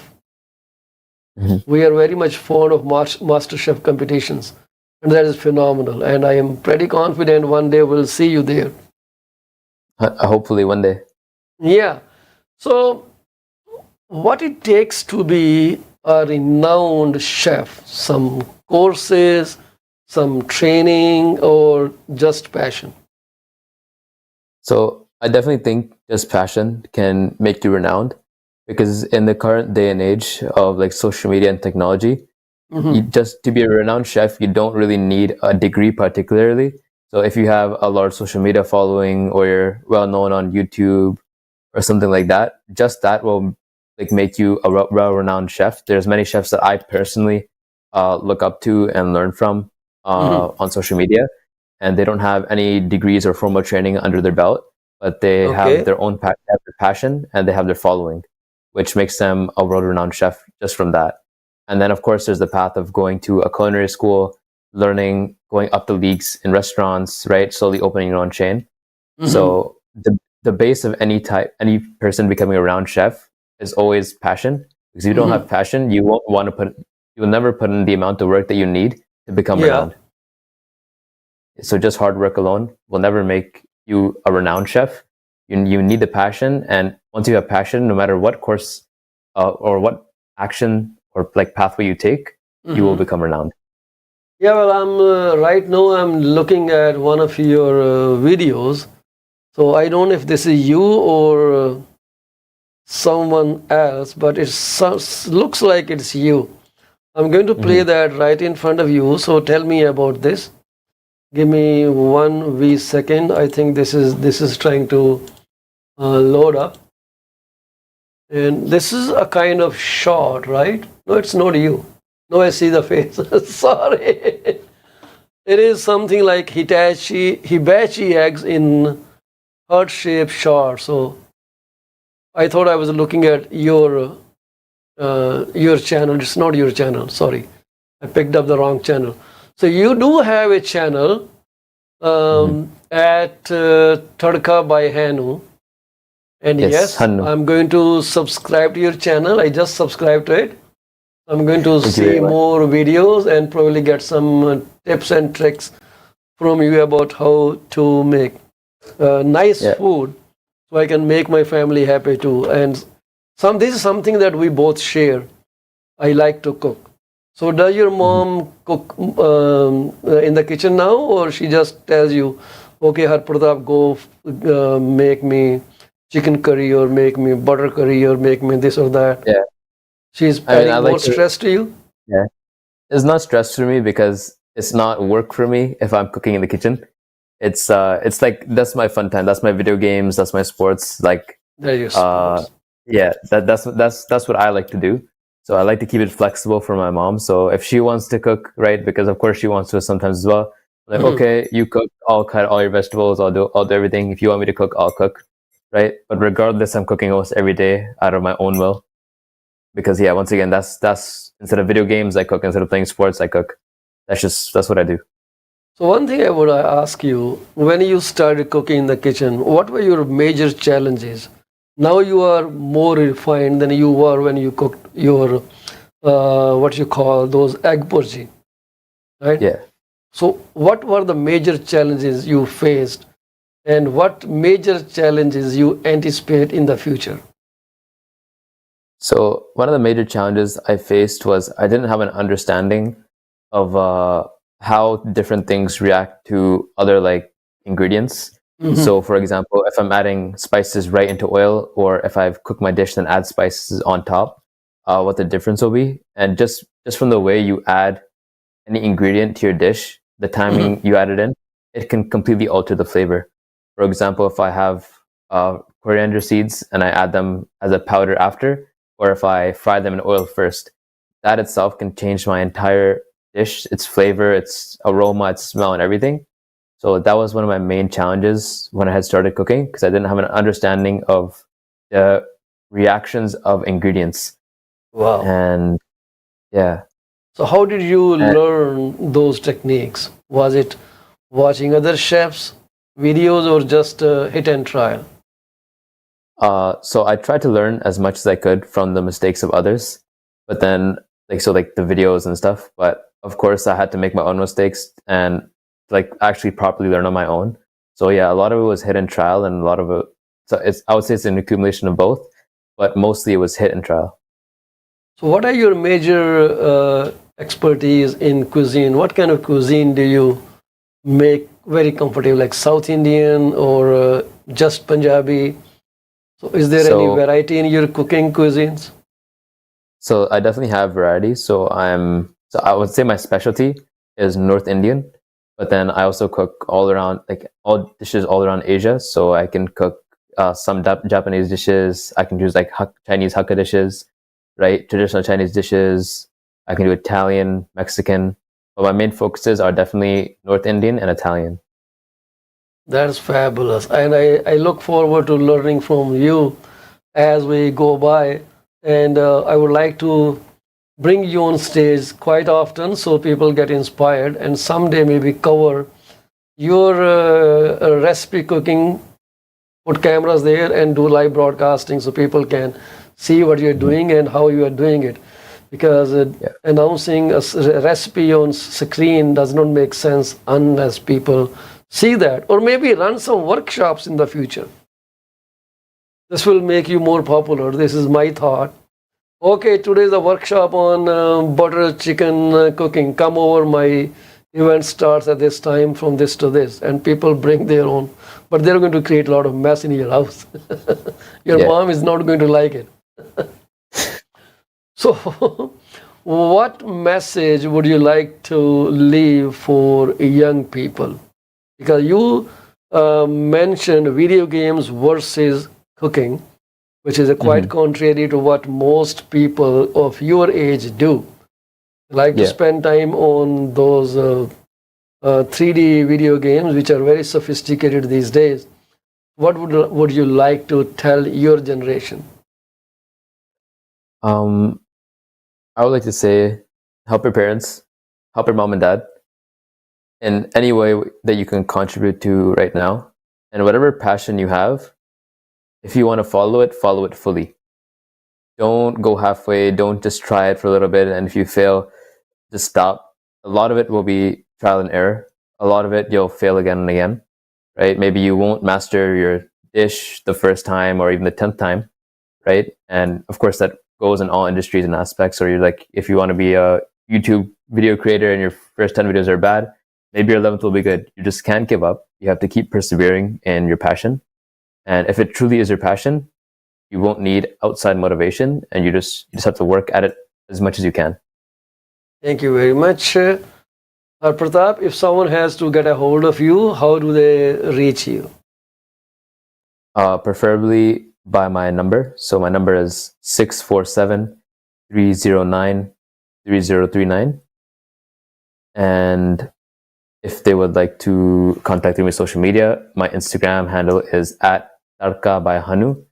Hmm. we are very much fond of Master Chef competitions, and that is phenomenal. And I am pretty confident one day we'll see you there. Hopefully one day. Yeah. So what it takes to be a renowned chef? Some courses, some training, or just passion? So I definitely think just passion can make you renowned, because in the current day and age of like social media and technology, Hmm. just to be a renowned chef, you don't really need a degree particularly. So if you have a large social media following or you're well known on YouTube or something like that, just that will like make you a well-renowned chef. There's many chefs that I personally look up to and learn from Hmm. on social media, and they don't have any degrees or formal training under their belt, but they have Okay. their own they have their passion and they have their following, which makes them a world-renowned chef just from that. And then, of course, there's the path of going to a culinary school, learning, going up the leagues in restaurants, right? Slowly opening your own chain. Hmm. So the base of any person becoming a renowned chef is always passion. Because if you don't Hmm. have passion, you won't want to you will never put in the amount of work that you need to become Yeah. renowned. So just hard work alone will never make you a renowned chef. You need the passion, and once you have passion, no matter what course or what action or like pathway you take, you will Hmm. become renowned. Yeah. Well, I'm right now. I'm looking at one of your videos. So I don't know if this is you or someone else, but it looks like it's you. I'm going to play Hmm. that right in front of you. So tell me about this. Give me 1 second. I think this is trying to load up, and this is a kind of shot, right? No, it's not you. No, I see the face. Sorry, it is something like hibachi eggs in heart-shaped shot. So I thought I was looking at your channel. It's not your channel. Sorry, I picked up the wrong channel. So you do have a channel Hmm. at Tadka by Hanu. And Yes, yes, Hannu. I'm going to subscribe to your channel. I just subscribed to it. I'm going to Thank you see very much. more videos and probably get some tips and tricks from you about how to make nice Yeah. food so I can make my family happy too. And this is something that we both share. I like to cook. So does your mom cook in the kitchen now, or she just tells you, okay, Har Pratap, go make me chicken curry or make me butter curry or make me this or that? Yeah. She's I mean, I adding more like to. stress to you? Yeah. It's not stress for me because it's not work for me if I'm cooking in the kitchen. It's like that's my fun time. That's my video games. That's my sports. Like That is uh, sports. yeah, that's what I like to do. So I like to keep it flexible for my mom. So if she wants to cook, right, because of course she wants to sometimes as well. Like, okay, you cook, I'll cut all your vegetables, I'll do everything. If you want me to cook, I'll cook, right? But regardless, I'm cooking almost every day out of my own will. Because yeah, once again, that's instead of video games, I cook. Instead of playing sports, I cook. That's what I do. So one thing I would ask you, when you started cooking in the kitchen, what were your major challenges? Now you are more refined than you were when you cooked your what you call those egg burji, right? Yeah. So what were the major challenges you faced, and what major challenges you anticipate in the future? So one of the major challenges I faced was I didn't have an understanding of how different things react to other like ingredients. So for example, if I'm adding spices right into oil, or if I've cooked my dish and add spices on top, what the difference will be. And just from the way you add any ingredient to your dish, the timing you add it in, it can completely alter the flavor. For example, if I have coriander seeds and I add them as a powder after, or if I fry them in oil first, that itself can change my entire dish, its flavor, its aroma, its smell, and everything. So that was one of my main challenges when I had started cooking, because I didn't have an understanding of the reactions of ingredients. Wow. And yeah. So how did you And learn those techniques? Was it watching other chefs' videos or just hit and trial? so I tried to learn as much as I could from the mistakes of others, but then like the videos and stuff. But of course, I had to make my own mistakes and like actually properly learn on my own. So yeah, a lot of it was hit and trial, and a lot of it. So I would say it's an accumulation of both, but mostly it was hit and trial. So what are your major expertise in cuisine? What kind of cuisine do you make very comfortable, like South Indian or just Punjabi? So is there any So variety in your cooking cuisines? so I definitely have variety. So I would say my specialty is North Indian, but then I also cook all around, like all dishes all around Asia. So I can cook some Japanese dishes. I can use like Chinese Hakka dishes, right? Traditional Chinese dishes. I can do Italian, Mexican, but my main focuses are definitely North Indian and Italian. That's fabulous. And I look forward to learning from you as we go by. And I would like to bring you on stage quite often so people get inspired and someday maybe cover your recipe cooking, put cameras there and do live broadcasting so people can see what you're doing and how you are doing it. Because Yeah. announcing a recipe on screen does not make sense unless people see that, or maybe run some workshops in the future. This will make you more popular. This is my thought. Okay, today is a workshop on butter chicken cooking. Come over. My event starts at this time from this to this, and people bring their own. But they're going to create a lot of mess in your house. Your Yeah. mom is not going to like it. So, what message would you like to leave for young people? Because you mentioned video games versus cooking, which is quite contrary to what most people of your age do. Like to Yeah. spend time on those 3D video games, which are very sophisticated these days. What would you like to tell your generation? Um, I would like to say, help your parents, help your mom and dad in any way that you can contribute to right now. And whatever passion you have, if you want to follow it fully. Don't go halfway. Don't just try it for a little bit. And if you fail, just stop. A lot of it will be trial and error. A lot of it you'll fail again and again, right? Maybe you won't master your dish the first time or even the 10th time, right? And of course, that goes in all industries and aspects. Or you're like, if you want to be a YouTube video creator and your first 10 videos are bad, maybe your 11th will be good. You just can't give up. You have to keep persevering in your passion. And if it truly is your passion, you won't need outside motivation, and you just have to work at it as much as you can. Thank you very much. Pratap, if someone has to get a hold of you, how do they reach you? Preferably by my number. So my number is 647-309-3039. And if they would like to contact me on social media, my Instagram handle is at Tarka by Hanu.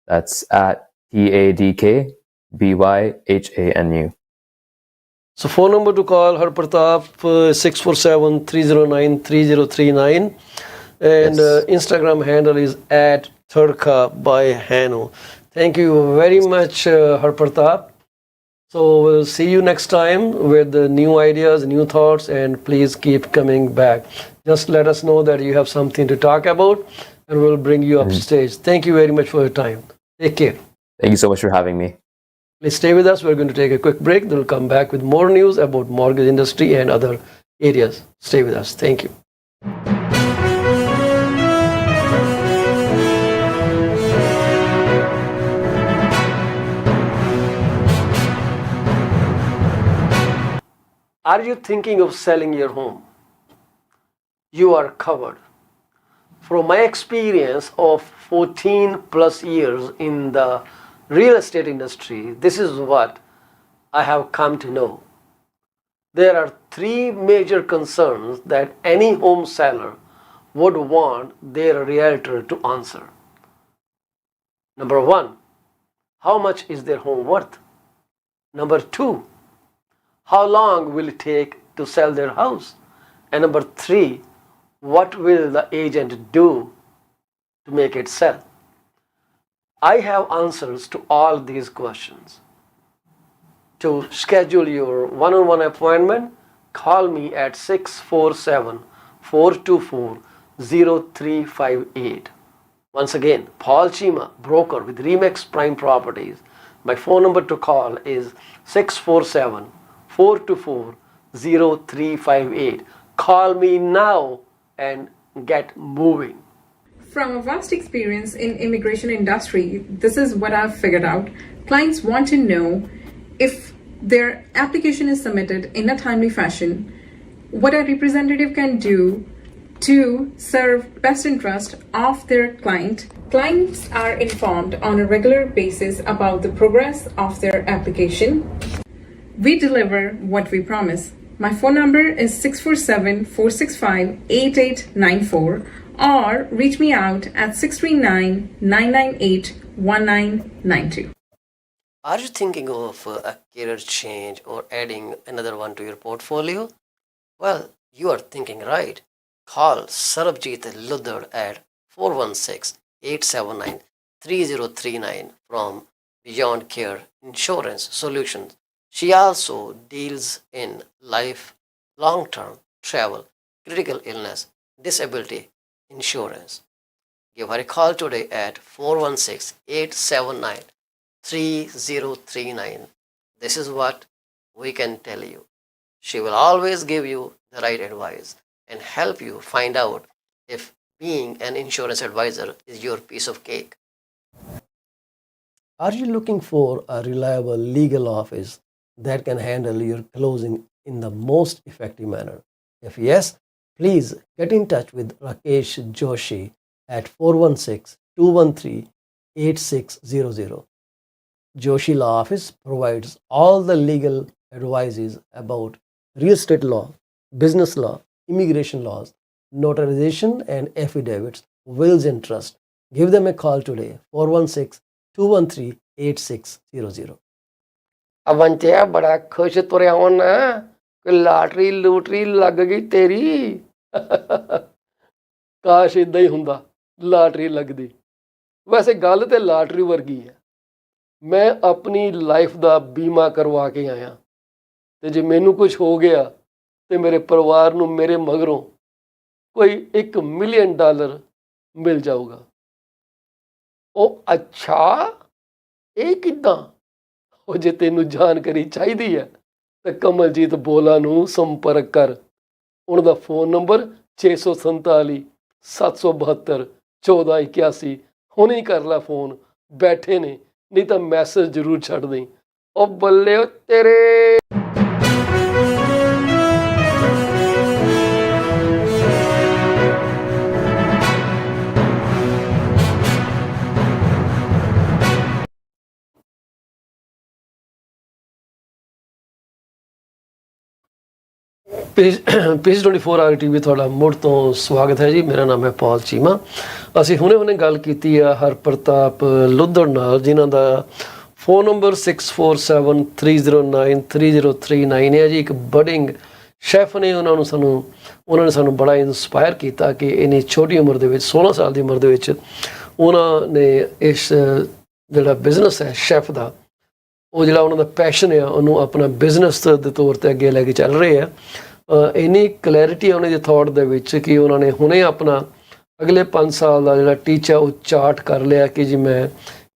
That's at TADKBYHANU. So phone number to call Har Pratap 647-309-3039, and Yes. Instagram handle is at Tarka by Hanu. Thank you very much, Har Pratap. So we'll see you next time with the new ideas, new thoughts, and please keep coming back. Just let us know that you have something to talk about, and we'll bring you up stage. Thank you very much for your time. Take care. Thank you so much for having me. Please stay with us. We're going to take a quick break. Then we'll come back with more news about mortgage industry and other areas. Stay with us. Thank you. Are you thinking of selling your home? You are covered. From my experience of 14 plus years in the real estate industry, this is what I have come to know. There are three major concerns that any home seller would want their realtor to answer. Number one, how much is their home worth? Number two, how long will it take to sell their house? And number three, what will the agent do to make it sell? I have answers to all these questions. To schedule your one-on-one appointment, call me at 647-424-0358. Once again, Paul Chima, broker with Remax Prime Properties. My phone number to call is 647-424-0358. Call me now and get moving. From a vast experience in immigration industry, this is what I've figured out. Clients want to know if their application is submitted in a timely fashion, what a representative can do to serve best interest of their client. Clients are informed on a regular basis about the progress of their application. We deliver what we promise. My phone number is 647-465-8894 or reach me out at 639-998-1992. Are you thinking of a career change or adding another one to your portfolio? Well, you are thinking right. Call Sarabjit Luddar at 416-879-3039 from Beyond Care Insurance Solutions. She also deals in life, long-term, travel, critical illness, disability insurance. Give her a call today at 416-879-3039. This is what we can tell you. She will always give you the right advice and help you find out if being an insurance advisor is your piece of cake. Are you looking for a reliable legal office that can handle your closing in the most effective manner? If yes, please get in touch with Rakesh Joshi at 416-213-8600. Joshi Law Office provides all the legal advices about real estate law, business law, immigration laws, notarization and affidavits, wills and trust. Give them a call today, 416-213-8600. ਅਵੰਤਿਆ ਬੜਾ ਖੁਸ਼ ਤੁਰਿਆ ਹੋਣਾ ਕਿ lottery ਲੂਟਰੀ ਲੱਗ ਗਈ ਤੇਰੀ। ਕਾਸ਼ ਇਦਾਂ ਹੀ ਹੁੰਦਾ, ਲਾਟਰੀ ਲੱਗਦੀ। ਵੈਸੇ ਗੱਲ ਤੇ ਲਾਟਰੀ ਵਰਗੀ ਹੈ। ਮੈਂ ਆਪਣੀ ਲਾਈਫ ਦਾ ਬੀਮਾ ਕਰਵਾ ਕੇ ਆਇਆ ਤੇ ਜੇ ਮੈਨੂੰ ਕੁਝ ਹੋ ਗਿਆ ਤੇ ਮੇਰੇ ਪਰਿਵਾਰ ਨੂੰ ਮੇਰੇ ਮਗਰੋਂ ਕੋਈ $1 ਮਿਲੀਅਨ ਮਿਲ ਜਾਊਗਾ। ਉਹ ਅੱਛਾ, ਇਹ ਕਿੱਦਾਂ? ਉਹ ਜੇ ਤੈਨੂੰ ਜਾਣਕਾਰੀ ਚਾਹੀਦੀ ਹੈ ਤਾਂ ਕਮਲਜੀਤ ਬੋਲਾ ਨੂੰ ਸੰਪਰਕ ਕਰ। ਉਹਨਾਂ ਦਾ ਫੋਨ ਨੰਬਰ 647 772 1481। ਹੁਣੇ ਕਰ ਲੈ ਫੋਨ, ਬੈਠੇ ਨੇ, ਨਹੀਂ ਤਾਂ ਮੈਸੇਜ ਜ਼ਰੂਰ ਛੱਡ ਦੇਈਂ। ਉਹ ਬੱਲੇ ਓ ਤੇਰੇ। ਪੇਜ 24 ਆਰ TV ਤੁਹਾਡਾ ਮੁੜ ਤੋਂ ਸਵਾਗਤ ਹੈ ਜੀ। ਮੇਰਾ ਨਾਮ ਹੈ ਪਾਲ ਚੀਮਾ। ਅਸੀਂ ਹੁਣੇ ਗੱਲ ਕੀਤੀ ਆ ਹਰਪ੍ਰਤਾਪ ਲੁੱਧੜ ਨਾਲ, ਜਿਨ੍ਹਾਂ ਦਾ ਫੋਨ ਨੰਬਰ 6473093039 ਹੈ ਜੀ। ਇੱਕ ਬਡਿੰਗ ਸ਼ੈਫ ਨੇ। ਉਹਨਾਂ ਨੇ ਸਾਨੂੰ ਬੜਾ ਇੰਸਪਾਇਰ ਕੀਤਾ ਕਿ ਇੰਨੀ ਛੋਟੀ ਉਮਰ ਦੇ ਵਿੱਚ, 16 ਸਾਲ ਦੀ ਉਮਰ ਦੇ ਵਿੱਚ, ਉਹਨਾਂ ਨੇ ਇਸ ਜਿਹੜਾ ਬਿਜ਼ਨਸ ਹੈ ਸ਼ੈਫ ਦਾ, ਉਹ ਜਿਹੜਾ ਉਹਨਾਂ ਦਾ ਪੈਸ਼ਨ ਆ, ਉਹਨੂੰ ਆਪਣਾ ਬਿਜ਼ਨਸ ਦੇ ਤੌਰ 'ਤੇ ਅੱਗੇ ਲੈ ਕੇ ਚੱਲ ਰਹੇ ਆ। ਇੰਨੀ ਕਲੈਰਿਟੀ ਆ ਉਹਨਾਂ ਦੇ ਥੋਟ ਦੇ ਵਿੱਚ ਕਿ ਉਹਨਾਂ ਨੇ ਹੁਣੇ ਆਪਣਾ ਅਗਲੇ 5 ਸਾਲ ਦਾ ਜਿਹੜਾ ਟੀਚਾ ਉਹ ਚਾਰਟ ਕਰ ਲਿਆ ਕਿ ਜੀ ਮੈਂ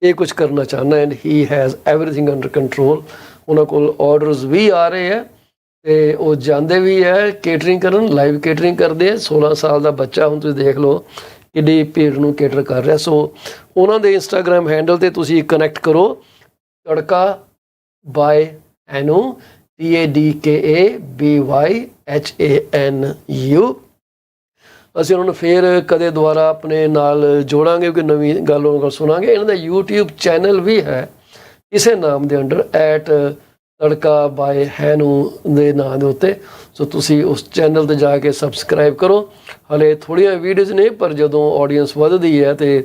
ਇਹ ਕੁਝ ਕਰਨਾ ਚਾਹੁੰਦਾ। And he has everything under control. ਉਹਨਾਂ ਕੋਲ ਆਰਡਰਸ ਵੀ ਆ ਰਹੇ ਹੈ ਅਤੇ ਉਹ ਜਾਂਦੇ ਵੀ ਹੈ ਕੇਟਰਿੰਗ ਕਰਨ, ਲਾਈਵ ਕੇਟਰਿੰਗ ਕਰਦੇ ਆ। 16 ਸਾਲ ਦਾ ਬੱਚਾ, ਹੁਣ ਤੁਸੀਂ ਦੇਖ ਲਓ ਕਿੱਡੀ ਭੀੜ ਨੂੰ ਕੇਟਰ ਕਰ ਰਿਹਾ। ਸੋ ਉਹਨਾਂ ਦੇ ਇੰਸਟਾਗ੍ਰਾਮ ਹੈਂਡਲ 'ਤੇ ਤੁਸੀਂ ਕਨੈਕਟ ਕਰੋ, ਤੜਕਾ ਬਾਏ ਐਨੂ TADKABYHANU। ਅਸੀਂ ਉਹਨਾਂ ਨੂੰ ਫਿਰ ਕਦੇ ਦੁਬਾਰਾ ਆਪਣੇ ਨਾਲ ਜੋੜਾਂਗੇ ਕਿ ਨਵੀਂ ਗੱਲ ਉਹਨਾਂ ਕੋਲ ਸੁਣਾਂਗੇ। ਇਹਨਾਂ ਦਾ YouTube ਚੈਨਲ ਵੀ ਹੈ ਇਸੇ ਨਾਮ ਦੇ ਅੰਡਰ, ਤੜਕਾ ਬਾਏ ਹੈਨੂ ਦੇ ਨਾਂ ਦੇ ਉੱਤੇ। ਸੋ ਤੁਸੀਂ ਉਸ ਚੈਨਲ 'ਤੇ ਜਾ ਕੇ ਸਬਸਕ੍ਰਾਈਬ ਕਰੋ। ਹਾਲੇ ਥੋੜ੍ਹੀਆਂ ਵੀਡੀਓਜ਼ ਨੇ, ਪਰ ਜਦੋਂ ਆਡੀਅੰਸ ਵੱਧਦੀ ਹੈ ਅਤੇ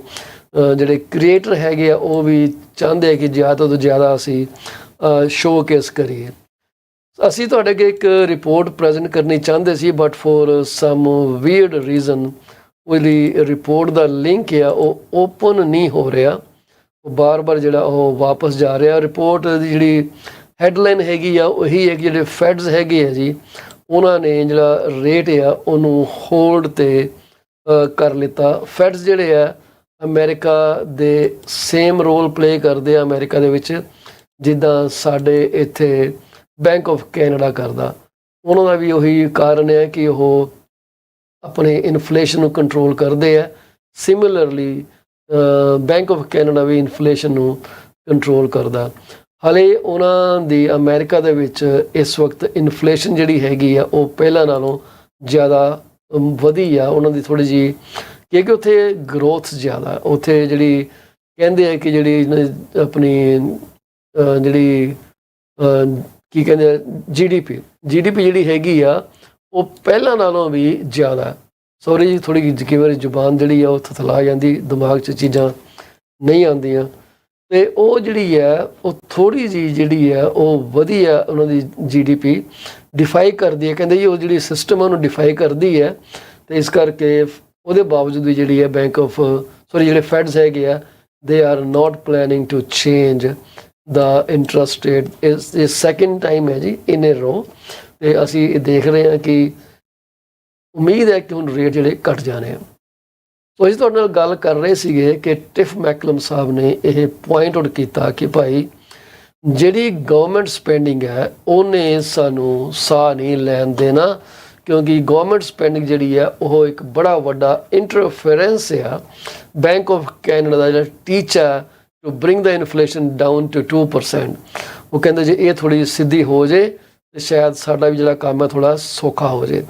ਜਿਹੜੇ ਕ੍ਰੀਏਟਰ ਹੈਗੇ ਆ ਉਹ ਵੀ ਚਾਹੁੰਦੇ ਆ ਕਿ ਜ਼ਿਆਦਾ ਤੋਂ ਜ਼ਿਆਦਾ ਅਸੀਂ ਸ਼ੋਕੇਸ ਕਰੀਏ। ਅਸੀਂ ਤੁਹਾਡੇ ਅੱਗੇ ਇੱਕ ਰਿਪੋਰਟ ਪ੍ਰੈਜ਼ੈਂਟ ਕਰਨੀ ਚਾਹੁੰਦੇ ਸੀ, but for some weird reason ਉਹਦੀ ਰਿਪੋਰਟ ਦਾ ਲਿੰਕ ਆ ਉਹ ਓਪਨ ਨਹੀਂ ਹੋ ਰਿਹਾ। ਉਹ ਬਾਰ-ਬਾਰ ਜਿਹੜਾ ਉਹ ਵਾਪਸ ਜਾ ਰਿਹਾ। ਰਿਪੋਰਟ ਦੀ ਜਿਹੜੀ ਹੈਡਲਾਈਨ ਹੈਗੀ ਆ ਉਹੀ ਹੈ ਕਿ ਜਿਹੜੇ ਫੈਡਸ ਹੈਗੇ ਆ ਜੀ, ਉਹਨਾਂ ਨੇ ਜਿਹੜਾ ਰੇਟ ਆ ਉਹਨੂੰ ਹੋਲਡ 'ਤੇ ਕਰ ਲਿੱਤਾ। ਫੈਡਸ ਜਿਹੜੇ ਆ ਅਮਰੀਕਾ ਦੇ ਸੇਮ ਰੋਲ ਪਲੇ ਕਰਦੇ ਆ ਅਮਰੀਕਾ ਦੇ ਵਿੱਚ, ਜਿੱਦਾਂ ਸਾਡੇ ਇੱਥੇ ਬੈਂਕ ਆਫ ਕੈਨੇਡਾ ਕਰਦਾ। ਉਹਨਾਂ ਦਾ ਵੀ ਉਹੀ ਕਾਰਨ ਹੈ ਕਿ ਉਹ ਆਪਣੇ ਇਨਫਲੇਸ਼ਨ ਨੂੰ ਕੰਟਰੋਲ ਕਰਦੇ ਆ। ਸਿਮਿਲਰਲੀ ਬੈਂਕ ਆਫ ਕੈਨੇਡਾ ਵੀ ਇਨਫਲੇਸ਼ਨ ਨੂੰ ਕੰਟਰੋਲ ਕਰਦਾ। ਹਾਲੇ ਉਹਨਾਂ ਦੀ ਅਮਰੀਕਾ ਦੇ ਵਿੱਚ ਇਸ ਵਕਤ ਇਨਫਲੇਸ਼ਨ ਜਿਹੜੀ ਹੈਗੀ ਆ ਉਹ ਪਹਿਲਾਂ ਨਾਲੋਂ ਜ਼ਿਆਦਾ ਵਧੀ ਆ। ਉਹਨਾਂ ਦੀ ਥੋੜ੍ਹੀ ਜਿਹੀ, ਕਿਉਂਕਿ ਉੱਥੇ ਗਰੋਥ ਜ਼ਿਆਦਾ, ਉੱਥੇ ਜਿਹੜੀ ਕਹਿੰਦੇ ਆ ਕਿ ਜਿਹੜੀ ਆਪਣੀ ਜਿਹੜੀ ਕੀ ਕਹਿੰਦੇ ਆ GDP ਜਿਹੜੀ ਹੈਗੀ ਆ ਉਹ ਪਹਿਲਾਂ ਨਾਲੋਂ ਵੀ ਜ਼ਿਆਦਾ। ਸੌਰੀ ਜੀ, ਥੋੜ੍ਹੀ ਜਿਹੀ ਕਈ ਵਾਰੀ ਜ਼ੁਬਾਨ ਜਿਹੜੀ ਆ ਉਹ ਥਥਲਾ ਜਾਂਦੀ, ਦਿਮਾਗ 'ਚ ਚੀਜ਼ਾਂ ਨਹੀਂ ਆਉਂਦੀਆਂ, ਅਤੇ ਉਹ ਜਿਹੜੀ ਹੈ ਉਹ ਥੋੜ੍ਹੀ ਜਿਹੀ ਜਿਹੜੀ ਹੈ ਉਹ ਵਧੀਆ ਉਹਨਾਂ ਦੀ GDP ਡਿਫਾਈ ਕਰਦੀ ਹੈ। ਕਹਿੰਦੇ ਜੀ ਉਹ ਜਿਹੜੀ ਸਿਸਟਮ ਉਹਨੂੰ ਡਿਫਾਈ ਕਰਦੀ ਹੈ, ਅਤੇ ਇਸ ਕਰਕੇ ਉਹਦੇ ਬਾਵਜੂਦ ਵੀ ਜਿਹੜੀ ਹੈ ਜਿਹੜੇ ਫੈਡਸ ਹੈਗੇ ਆ, they are not planning to change the interest rate. ਇਹ ਸੈਕਿੰਡ ਟਾਈਮ ਹੈ ਜੀ ਇਨ ਏ ਰੋ, ਅਤੇ ਅਸੀਂ ਇਹ ਦੇਖ ਰਹੇ ਹਾਂ ਕਿ ਉਮੀਦ ਹੈ ਕਿ ਹੁਣ ਰੇਟ ਜਿਹੜੇ ਘਟ ਜਾਣੇ ਆ। ਸੋ ਅਸੀਂ ਤੁਹਾਡੇ ਨਾਲ ਗੱਲ ਕਰ ਰਹੇ ਸੀਗੇ ਕਿ ਟਿਫ ਮੈਕਲਮ ਸਾਹਿਬ ਨੇ ਇਹ ਪੁਆਇੰਟ ਆਊਟ ਕੀਤਾ ਕਿ ਭਾਈ ਜਿਹੜੀ ਗਵਰਨਮੈਂਟ ਸਪੈਂਡਿੰਗ ਹੈ ਉਹਨੇ ਸਾਨੂੰ ਸਾਹ ਨਹੀਂ ਲੈਣ ਦੇਣਾ, ਕਿਉਂਕਿ ਗਵਰਨਮੈਂਟ ਸਪੈਂਡਿੰਗ ਜਿਹੜੀ ਹੈ ਉਹ ਇੱਕ ਬੜਾ ਵੱਡਾ ਇੰਟਰਫੇਰੈਂਸ ਆ ਬੈਂਕ ਆਫ ਕੈਨੇਡਾ ਦਾ ਜਿਹੜਾ ਟੀਚਾ to bring the inflation down to 2%। ਉਹ ਕਹਿੰਦੇ ਜੇ ਇਹ ਥੋੜ੍ਹੀ ਸਿੱਧੀ ਹੋ ਜੇ ਤੇ ਸ਼ਾਇਦ ਸਾਡਾ ਵੀ ਜਿਹੜਾ ਕੰਮ ਹੈ ਥੋੜ੍ਹਾ ਸੌਖਾ ਹੋ ਜੇ।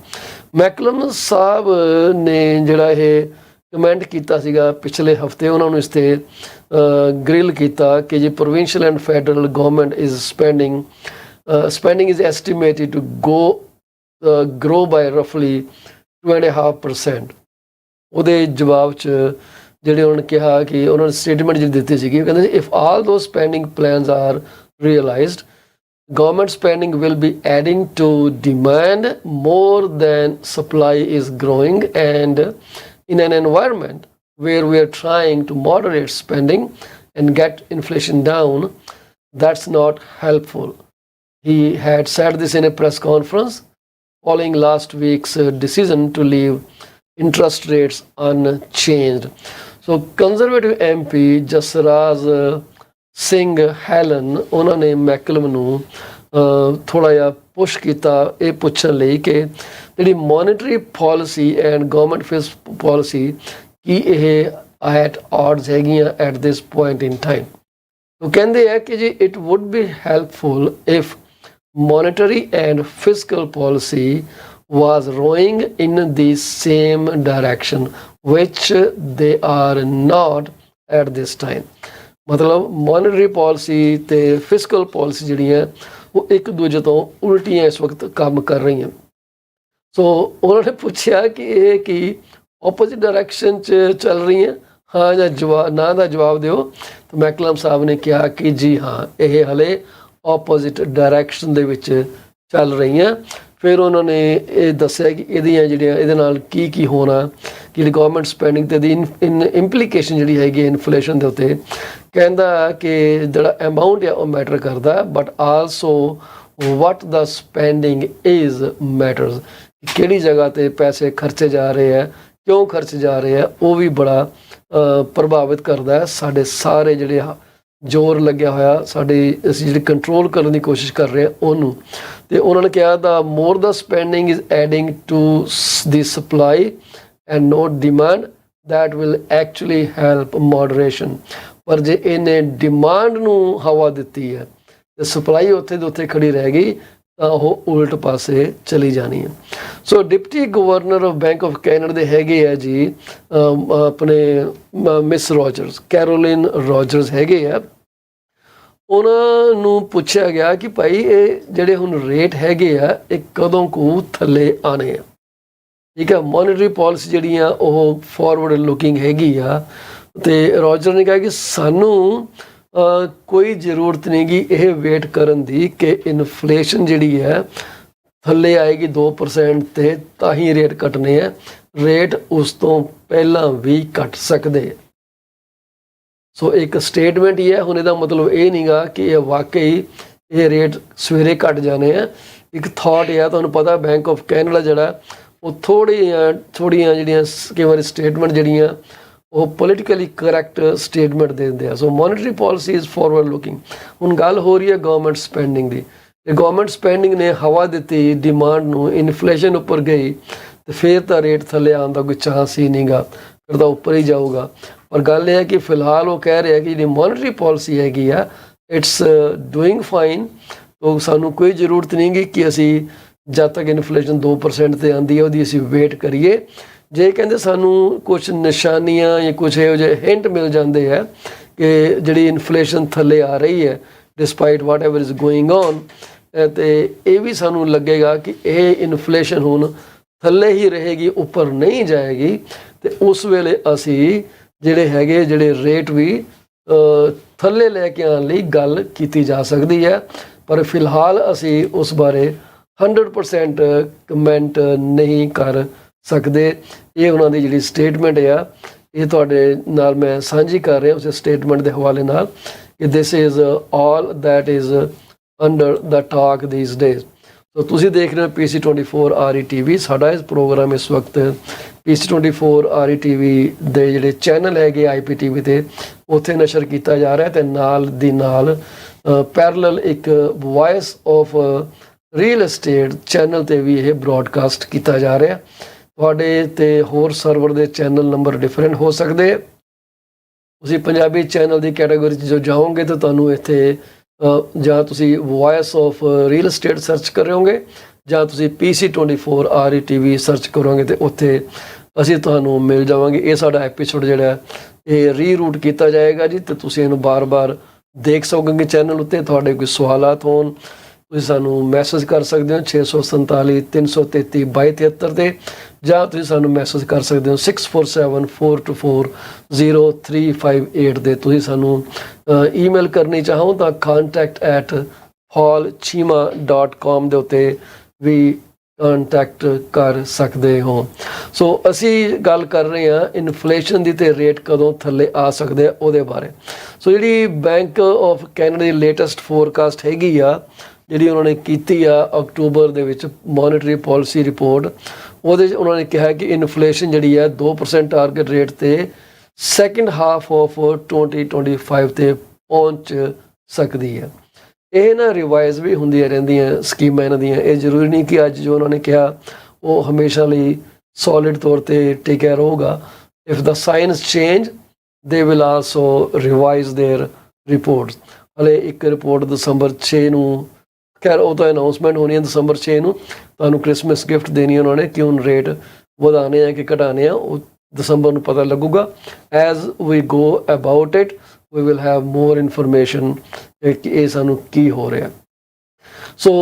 ਮੈਕਲਮ ਸਾਹਿਬ ਨੇ ਜਿਹੜਾ ਇਹ ਕਮੈਂਟ ਕੀਤਾ ਸੀਗਾ ਪਿਛਲੇ ਹਫਤੇ, ਉਹਨਾਂ ਨੂੰ ਇਸ 'ਤੇ ਗ੍ਰਿਲ ਕੀਤਾ ਕਿ ਜੇ provincial and federal government is spending is estimated to grow by roughly 2.5%। ਉਹਦੇ ਜਵਾਬ 'ਚ ਜਿਹੜੇ ਉਹਨਾਂ ਨੇ ਕਿਹਾ ਕਿ ਉਹਨਾਂ ਨੇ ਸਟੇਟਮੈਂਟ ਜਿਹੜੀ ਦਿੱਤੀ ਸੀਗੀ, ਉਹ ਕਹਿੰਦੇ if all those spending plans are realised, government spending will be adding to demand more than supply is growing, and in an environment where we are trying to moderate spending and get inflation down, that's not helpful. He had said this in a press conference following last week's decision to leave interest rates unchanged. So conservative MP Jasraj Singh Helen, ਉਹਨਾਂ ਨੇ ਮੈਕਲਮ ਨੂੰ ਥੋੜ੍ਹਾ ਜਿਹਾ push ਕੀਤਾ ਇਹ ਪੁੱਛਣ ਲਈ ਕਿ ਜਿਹੜੀ monetary policy and government fiscal policy ਕੀ ਇਹ ਐਟ ਆਡਸ ਹੈਗੀਆਂ at this point in time. ਉਹ ਕਹਿੰਦੇ ਆ ਕਿ ਜੀ it would be helpful if monetary and fiscal policy was rowing in the same direction which they are not at this time। ਮਤਲਬ monetary policy ਤੇ fiscal policy ਜਿਹੜੀਆਂ ਉਹ ਇੱਕ ਦੂਜੇ ਤੋਂ ਉਲਟੀਆਂ ਇਸ ਵਕਤ ਕੰਮ ਕਰ ਰਹੀਆਂ। ਸੋ ਉਹਨਾਂ ਨੇ ਪੁੱਛਿਆ ਕਿ ਇਹ ਕੀ ਆਪੋਜ਼ਿਟ ਡਾਇਰੈਕਸ਼ਨ 'ਚ ਚੱਲ ਰਹੀਆਂ, ਹਾਂ ਜਾਂ ਨਾ ਦਾ ਜਵਾਬ ਦਿਓ। ਤਾਂ ਮੈਕਲਮ ਸਾਹਿਬ ਨੇ ਕਿਹਾ ਕਿ ਜੀ ਹਾਂ, ਇਹ ਹਲੇ ਆਪੋਜ਼ਿਟ ਡਾਇਰੈਕਸ਼ਨ ਦੇ ਵਿੱਚ ਚੱਲ ਰਹੀਆਂ। ਫਿਰ ਉਹਨਾਂ ਨੇ ਇਹ ਦੱਸਿਆ ਕਿ ਇਹਦੀਆਂ ਜਿਹੜੀਆਂ ਇਹਦੇ ਨਾਲ ਕੀ ਕੀ ਹੋਣਾ, ਜਿਹੜੀ ਗਵਰਨਮੈਂਟ ਸਪੈਂਡਿੰਗ ਤੇ ਦੀ ਇੰਪਲੀਕੇਸ਼ਨ ਜਿਹੜੀ ਹੈਗੀ ਇਨਫਲੇਸ਼ਨ ਦੇ ਉੱਤੇ। ਕਹਿੰਦਾ ਕਿ ਜਿਹੜਾ ਅਮਾਊਂਟ ਆ ਉਹ ਮੈਟਰ ਕਰਦਾ, but also what the spending is matters. ਕਿਹੜੀ ਜਗ੍ਹਾ ਤੇ ਪੈਸੇ ਖਰਚੇ ਜਾ ਰਹੇ ਆ, ਕਿਉਂ ਖਰਚ ਜਾ ਰਹੇ ਆ, ਉਹ ਵੀ ਬੜਾ ਪ੍ਰਭਾਵਿਤ ਕਰਦਾ ਹੈ ਸਾਡੇ ਸਾਰੇ ਜਿਹੜੇ ਜ਼ੋਰ ਲੱਗਿਆ ਹੋਇਆ ਸਾਡੇ ਅਸੀਂ ਜਿਹੜੀ ਕੰਟਰੋਲ ਕਰਨ ਦੀ ਕੋਸ਼ਿਸ਼ ਕਰ ਰਹੇ ਹਾਂ ਉਹਨੂੰ। ਤੇ ਉਹਨਾਂ ਨੇ ਕਿਹਾ the more the spending is adding to the supply and not demand that will actually help moderation. ਪਰ ਜੇ ਇਹਨੇ ਡਿਮਾਂਡ ਨੂੰ ਹਵਾ ਦਿੱਤੀ ਹੈ ਤੇ ਸਪਲਾਈ ਉੱਥੇ ਦੇ ਉੱਥੇ ਖੜੀ ਰਹਿ ਗਈ ਤਾਂ ਉਹ ਉਲਟ ਪਾਸੇ ਚਲੀ ਜਾਣੀ ਹੈ। So deputy governor of Bank of Canada ਦੇ ਹੈਗੇ ਆ ਜੀ ਆਪਣੇ ਮਿਸ ਰੋਜਰਸ, ਕੈਰੋਲਿਨ ਰੋਜਰਸ ਹੈਗੇ ਆ। ਉਹਨਾਂ ਨੂੰ ਪੁੱਛਿਆ ਗਿਆ ਕਿ ਭਾਈ ਇਹ ਜਿਹੜੇ ਹੁਣ ਰੇਟ ਹੈਗੇ ਆ ਇਹ ਕਦੋਂ ਕੁ ਥੱਲੇ ਆਣੇ ਆ। ਠੀਕ ਹੈ, ਮੋਨਿਟਰੀ ਪਾਲਿਸੀ ਜਿਹੜੀ ਆ ਉਹ ਫਾਰਵਰਡ ਲੁਕਿੰਗ ਹੈਗੀ ਆ। ਤੇ ਰੋਜਰ ਨੇ ਕਿਹਾ ਕਿ ਸਾਨੂੰ ਕੋਈ ਜ਼ਰੂਰਤ ਨਹੀਂ ਗੀ ਇਹ ਵੇਟ ਕਰਨ ਦੀ ਕਿ ਇਨਫਲੇਸ਼ਨ ਜਿਹੜੀ ਹੈ ਥੱਲੇ ਆਏਗੀ 2% ਤੇ ਤਾਂ ਹੀ ਰੇਟ ਕੱਟਣੇ ਆ। ਰੇਟ ਉਸ ਤੋਂ ਪਹਿਲਾਂ ਵੀ ਕੱਟ ਸਕਦੇ। ਸੋ ਇੱਕ ਸਟੇਟਮੈਂਟ ਹੀ ਹੈ, ਹੁਣ ਇਹਦਾ ਮਤਲਬ ਇਹ ਨਹੀਂਗਾ ਕਿ ਇਹ ਵਾਕਈ ਇਹ ਰੇਟ ਸਵੇਰੇ ਘਟ ਜਾਣੇ ਆ। ਇੱਕ ਥਾਟ ਹੈ, ਤੁਹਾਨੂੰ ਪਤਾ ਬੈਂਕ ਆਫ ਕੈਨੇਡਾ ਜਿਹੜਾ ਉਹ ਥੋੜੀਆਂ ਜਿਹੜੀਆਂ ਕਈ ਵਾਰੀ ਸਟੇਟਮੈਂਟ ਜਿਹੜੀਆਂ ਉਹ ਪੋਲੀਟੀਕਲੀ ਕਰੈਕਟ ਸਟੇਟਮੈਂਟ ਦੇ ਦਿੰਦੇ ਆ। So monetary policy is forward looking. ਹੁਣ ਗੱਲ ਹੋ ਰਹੀ ਹੈ ਗਵਰਨਮੈਂਟ ਸਪੈਂਡਿੰਗ ਦੀ। ਤੇ ਗਵਰਨਮੈਂਟ ਸਪੈਂਡਿੰਗ ਨੇ ਹਵਾ ਦਿੱਤੀ ਡਿਮਾਂਡ ਨੂੰ, ਇਨਫਲੇਸ਼ਨ ਉੱਪਰ ਗਈ ਤੇ ਫਿਰ ਤਾਂ ਰੇਟ ਥੱਲੇ ਆਉਣ ਦਾ ਕੋਈ ਚਾਂਸ ਹੀ ਨਹੀਂਗਾ, ਫਿਰ ਤਾਂ ਉੱਪਰ ਹੀ ਜਾਊਗਾ। ਪਰ ਗੱਲ ਇਹ ਹੈ ਕਿ ਫਿਲਹਾਲ ਉਹ ਕਹਿ ਰਿਹਾ ਕਿ ਜਿਹੜੀ ਮੋਨਿਟਰੀ ਪਾਲਿਸੀ ਹੈਗੀ ਆ ਇਟਸ ਡੂਇੰਗ ਫਾਈਨ। ਤਾਂ ਸਾਨੂੰ ਕੋਈ ਜ਼ਰੂਰਤ ਨਹੀਂ ਗੀ ਕਿ ਅਸੀਂ ਜਦ ਤੱਕ ਇਨਫਲੇਸ਼ਨ 2% ਤੇ ਆਉਂਦੀ ਹੈ ਉਹਦੀ ਅਸੀਂ ਵੇਟ ਕਰੀਏ। ਜੇ ਕਹਿੰਦੇ ਸਾਨੂੰ ਕੁਛ ਨਿਸ਼ਾਨੀਆਂ ਜਾਂ ਕੁਛ ਇਹੋ ਜਿਹੇ ਹਿੰਟ ਮਿਲ ਜਾਂਦੇ ਹੈ ਕਿ ਜਿਹੜੀ ਇਨਫਲੇਸ਼ਨ ਥੱਲੇ ਆ ਰਹੀ ਹੈ despite what ever is going on, ਤੇ ਇਹ ਵੀ ਸਾਨੂੰ ਲੱਗੇਗਾ ਕਿ ਇਹ ਇਨਫਲੇਸ਼ਨ ਹੁਣ ਥੱਲੇ ਹੀ ਰਹੇਗੀ, ਉੱਪਰ ਨਹੀਂ ਜਾਏਗੀ। ਤੇ ਉਸ ਵੇਲੇ ਅਸੀਂ ਜਿਹੜੇ ਰੇਟ ਵੀ ਥੱਲੇ ਲੈ ਕੇ ਆਉਣ ਲਈ ਗੱਲ ਕੀਤੀ ਜਾ ਸਕਦੀ ਹੈ। ਪਰ ਫਿਲਹਾਲ ਅਸੀਂ ਉਸ ਬਾਰੇ 100% ਕਮੈਂਟ ਨਹੀਂ ਕਰ ਸਕਦੇ। ਇਹ ਉਹਨਾਂ ਦੀ ਜਿਹੜੀ ਸਟੇਟਮੈਂਟ ਆ ਇਹ ਤੁਹਾਡੇ ਨਾਲ ਮੈਂ ਸਾਂਝੀ ਕਰ ਰਿਹਾ ਉਸ ਸਟੇਟਮੈਂਟ ਦੇ ਹਵਾਲੇ ਨਾਲ ਕਿ this is all that is under the talk these days. So ਤੁਸੀਂ ਦੇਖ ਰਹੇ ਹੋ PC24 RETV। ਸਾਡਾ ਇਸ ਪ੍ਰੋਗਰਾਮ ਇਸ ਵਕਤ PC24 RETV ਦੇ ਜਿਹੜੇ ਚੈਨਲ ਹੈਗੇ IPTV ਤੇ ਉੱਥੇ ਨਸ਼ਰ ਕੀਤਾ ਜਾ ਰਿਹਾ ਤੇ ਨਾਲ ਦੀ ਨਾਲ ਪੈਰਲਲ ਇੱਕ voice of real estate channel ਤੇ ਵੀ ਇਹ ਬ੍ਰੌਡਕਾਸਟ ਕੀਤਾ ਜਾ ਰਿਹਾ। ਤੁਹਾਡੇ ਤੇ ਹੋਰ ਸਰਵਰ ਦੇ ਚੈਨਲ ਨੰਬਰ ਡਿਫਰੈਂਟ ਹੋ ਸਕਦੇ। ਤੁਸੀਂ ਪੰਜਾਬੀ ਚੈਨਲ ਦੀ ਕੈਟਾਗਰੀ 'ਚ ਜੋ ਜਾਓਗੇ ਤਾਂ ਤੁਹਾਨੂੰ ਇੱਥੇ ਜਾਂ ਤੁਸੀਂ voice of real estate search ਕਰੋਗੇ ਜਾਂ ਤੁਸੀਂ PC24 RETV ਸਰਚ ਕਰੋਗੇ ਤੇ ਉੱਥੇ ਅਸੀਂ ਤੁਹਾਨੂੰ ਮਿਲ ਜਾਵਾਂਗੇ। ਇਹ ਸਾਡਾ ਐਪੀਸੋਡ ਜਿਹੜਾ ਇਹ ਰੀਰੂਟ ਕੀਤਾ ਜਾਏਗਾ ਜੀ ਤੇ ਤੁਸੀਂ ਇਹਨੂੰ ਬਾਰ-ਬਾਰ ਦੇਖ ਸਕੋਗੇ ਚੈਨਲ ਉੱਤੇ। ਤੁਹਾਡੇ ਕੋਈ ਸਵਾਲਾਤ ਹੋਣ ਤੁਸੀਂ ਸਾਨੂੰ ਮੈਸੇਜ ਕਰ ਸਕਦੇ ਹੋ 647 333 2273 ਤੇ ਜਾਂ ਤੁਸੀਂ ਸਾਨੂੰ ਮੈਸੇਜ ਕਰ ਸਕਦੇ ਹੋ 6474240358 ਦੇ। ਤੁਸੀਂ ਸਾਨੂੰ ਈਮੇਲ ਕਰਨੀ ਚਾਹੋ ਤਾਂ contact@paulchima.com ਦੇ ਉੱਤੇ ਵੀ ਕੰਟੈਕਟ ਕਰ ਸਕਦੇ ਹੋ। ਸੋ ਅਸੀਂ ਗੱਲ ਕਰ ਰਹੇ ਹਾਂ ਇਨਫਲੇਸ਼ਨ ਦੀ ਤੇ ਰੇਟ ਕਦੋਂ ਥੱਲੇ ਆ ਸਕਦੇ ਆ ਉਹਦੇ ਬਾਰੇ। ਸੋ ਜਿਹੜੀ bank of Canada the latest forecast ਹੈਗੀ ਆ ਜਿਹੜੀ ਉਹਨਾਂ ਨੇ ਕੀਤੀ ਆ ਅਕਤੂਬਰ ਦੇ ਵਿੱਚ ਮੋਨਿਟਰੀ ਪਾਲਿਸੀ ਰਿਪੋਰਟ, ਉਹਦੇ 'ਚ ਉਹਨਾਂ ਨੇ ਕਿਹਾ ਕਿ ਇਨਫਲੇਸ਼ਨ ਜਿਹੜੀ ਹੈ 2% ਟਾਰਗੇਟ ਰੇਟ ਤੇ ਸੈਕਿੰਡ ਹਾਫ ਆਫ 2025 ਤੇ ਪਹੁੰਚ ਸਕਦੀ ਹੈ। ਇਹ ਨਾ ਰਿਵਾਈਜ਼ ਵੀ ਹੁੰਦੀਆਂ ਰਹਿੰਦੀਆਂ ਸਕੀਮਾਂ ਇਹਨਾਂ ਦੀਆਂ। ਇਹ ਜ਼ਰੂਰੀ ਨਹੀਂ ਕਿ ਅੱਜ ਜੋ ਉਹਨਾਂ ਨੇ ਕਿਹਾ ਉਹ ਹਮੇਸ਼ਾ ਲਈ ਸੋਲਿਡ ਤੌਰ 'ਤੇ ਟਿਕਿਆ ਰਹੂਗਾ। If the science change they will also revise there reports. ਹਲੇ ਇੱਕ ਰਿਪੋਰਟ ਦਸੰਬਰ 6 ਨੂੰ, ਖੈਰ ਉਹ ਤਾਂ ਅਨਾਊਂਸਮੈਂਟ ਹੋਣੀ ਹੈ ਦਸੰਬਰ 6 ਨੂੰ, ਤੁਹਾਨੂੰ ਕ੍ਰਿਸਮਸ ਗਿਫਟ ਦੇਣੀ ਉਹਨਾਂ ਨੇ ਕਿ ਹੁਣ ਰੇਟ ਵਧਾਉਣੇ ਆ ਕਿ ਘਟਾਉਣੇ ਆ, ਉਹ ਦਸੰਬਰ ਨੂੰ ਪਤਾ ਲੱਗੂਗਾ। As we go about it we will have more information ਕਿ ਇਹ ਸਾਨੂੰ ਕੀ ਹੋ ਰਿਹਾ। ਸੋ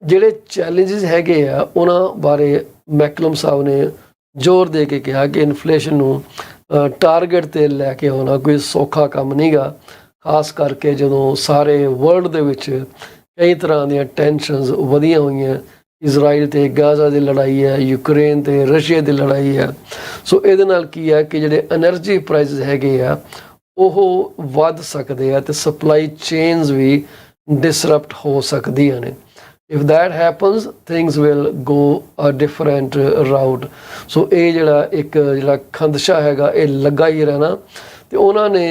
ਜਿਹੜੇ ਚੈਲੰਜਸ ਹੈਗੇ ਆ ਉਹਨਾਂ ਬਾਰੇ ਮੈਕਲਮ ਸਾਹਿਬ ਨੇ ਜ਼ੋਰ ਦੇ ਕੇ ਕਿਹਾ ਕਿ ਇਨਫਲੇਸ਼ਨ ਨੂੰ ਟਾਰਗੇਟ 'ਤੇ ਲੈ ਕੇ ਆਉਣਾ ਕੋਈ ਸੌਖਾ ਕੰਮ ਨਹੀਂ ਗਾ, ਖਾਸ ਕਰਕੇ ਜਦੋਂ ਸਾਰੇ ਵਰਲਡ ਦੇ ਵਿੱਚ ਕਈ ਤਰ੍ਹਾਂ ਦੀਆਂ ਟੈਨਸ਼ਨਸ ਵਧੀਆਂ ਹੋਈਆਂ। ਇਜ਼ਰਾਈਲ ਤੇ ਗਾਜ਼ਾ ਦੀ ਲੜਾਈ ਹੈ, ਯੂਕਰੇਨ ਤੇ ਰਸ਼ੀਆ ਦੀ ਲੜਾਈ ਹੈ। ਸੋ ਇਹਦੇ ਨਾਲ ਕੀ ਹੈ ਕਿ ਜਿਹੜੇ ਐਨਰਜੀ ਪ੍ਰਾਈਸਿਸ ਹੈਗੇ ਆ ਉਹ ਵੱਧ ਸਕਦੇ ਆ ਤੇ ਸਪਲਾਈ ਚੇਨਸ ਵੀ ਡਿਸਰਪਟ ਹੋ ਸਕਦੀਆਂ ਨੇ। If that happens things will go a different route. So ਇਹ ਜਿਹੜਾ ਖਦਸ਼ਾ ਹੈਗਾ ਇਹ ਲੱਗਾ ਹੀ ਰਹਿਣਾ। ਤੇ ਉਹਨਾਂ ਨੇ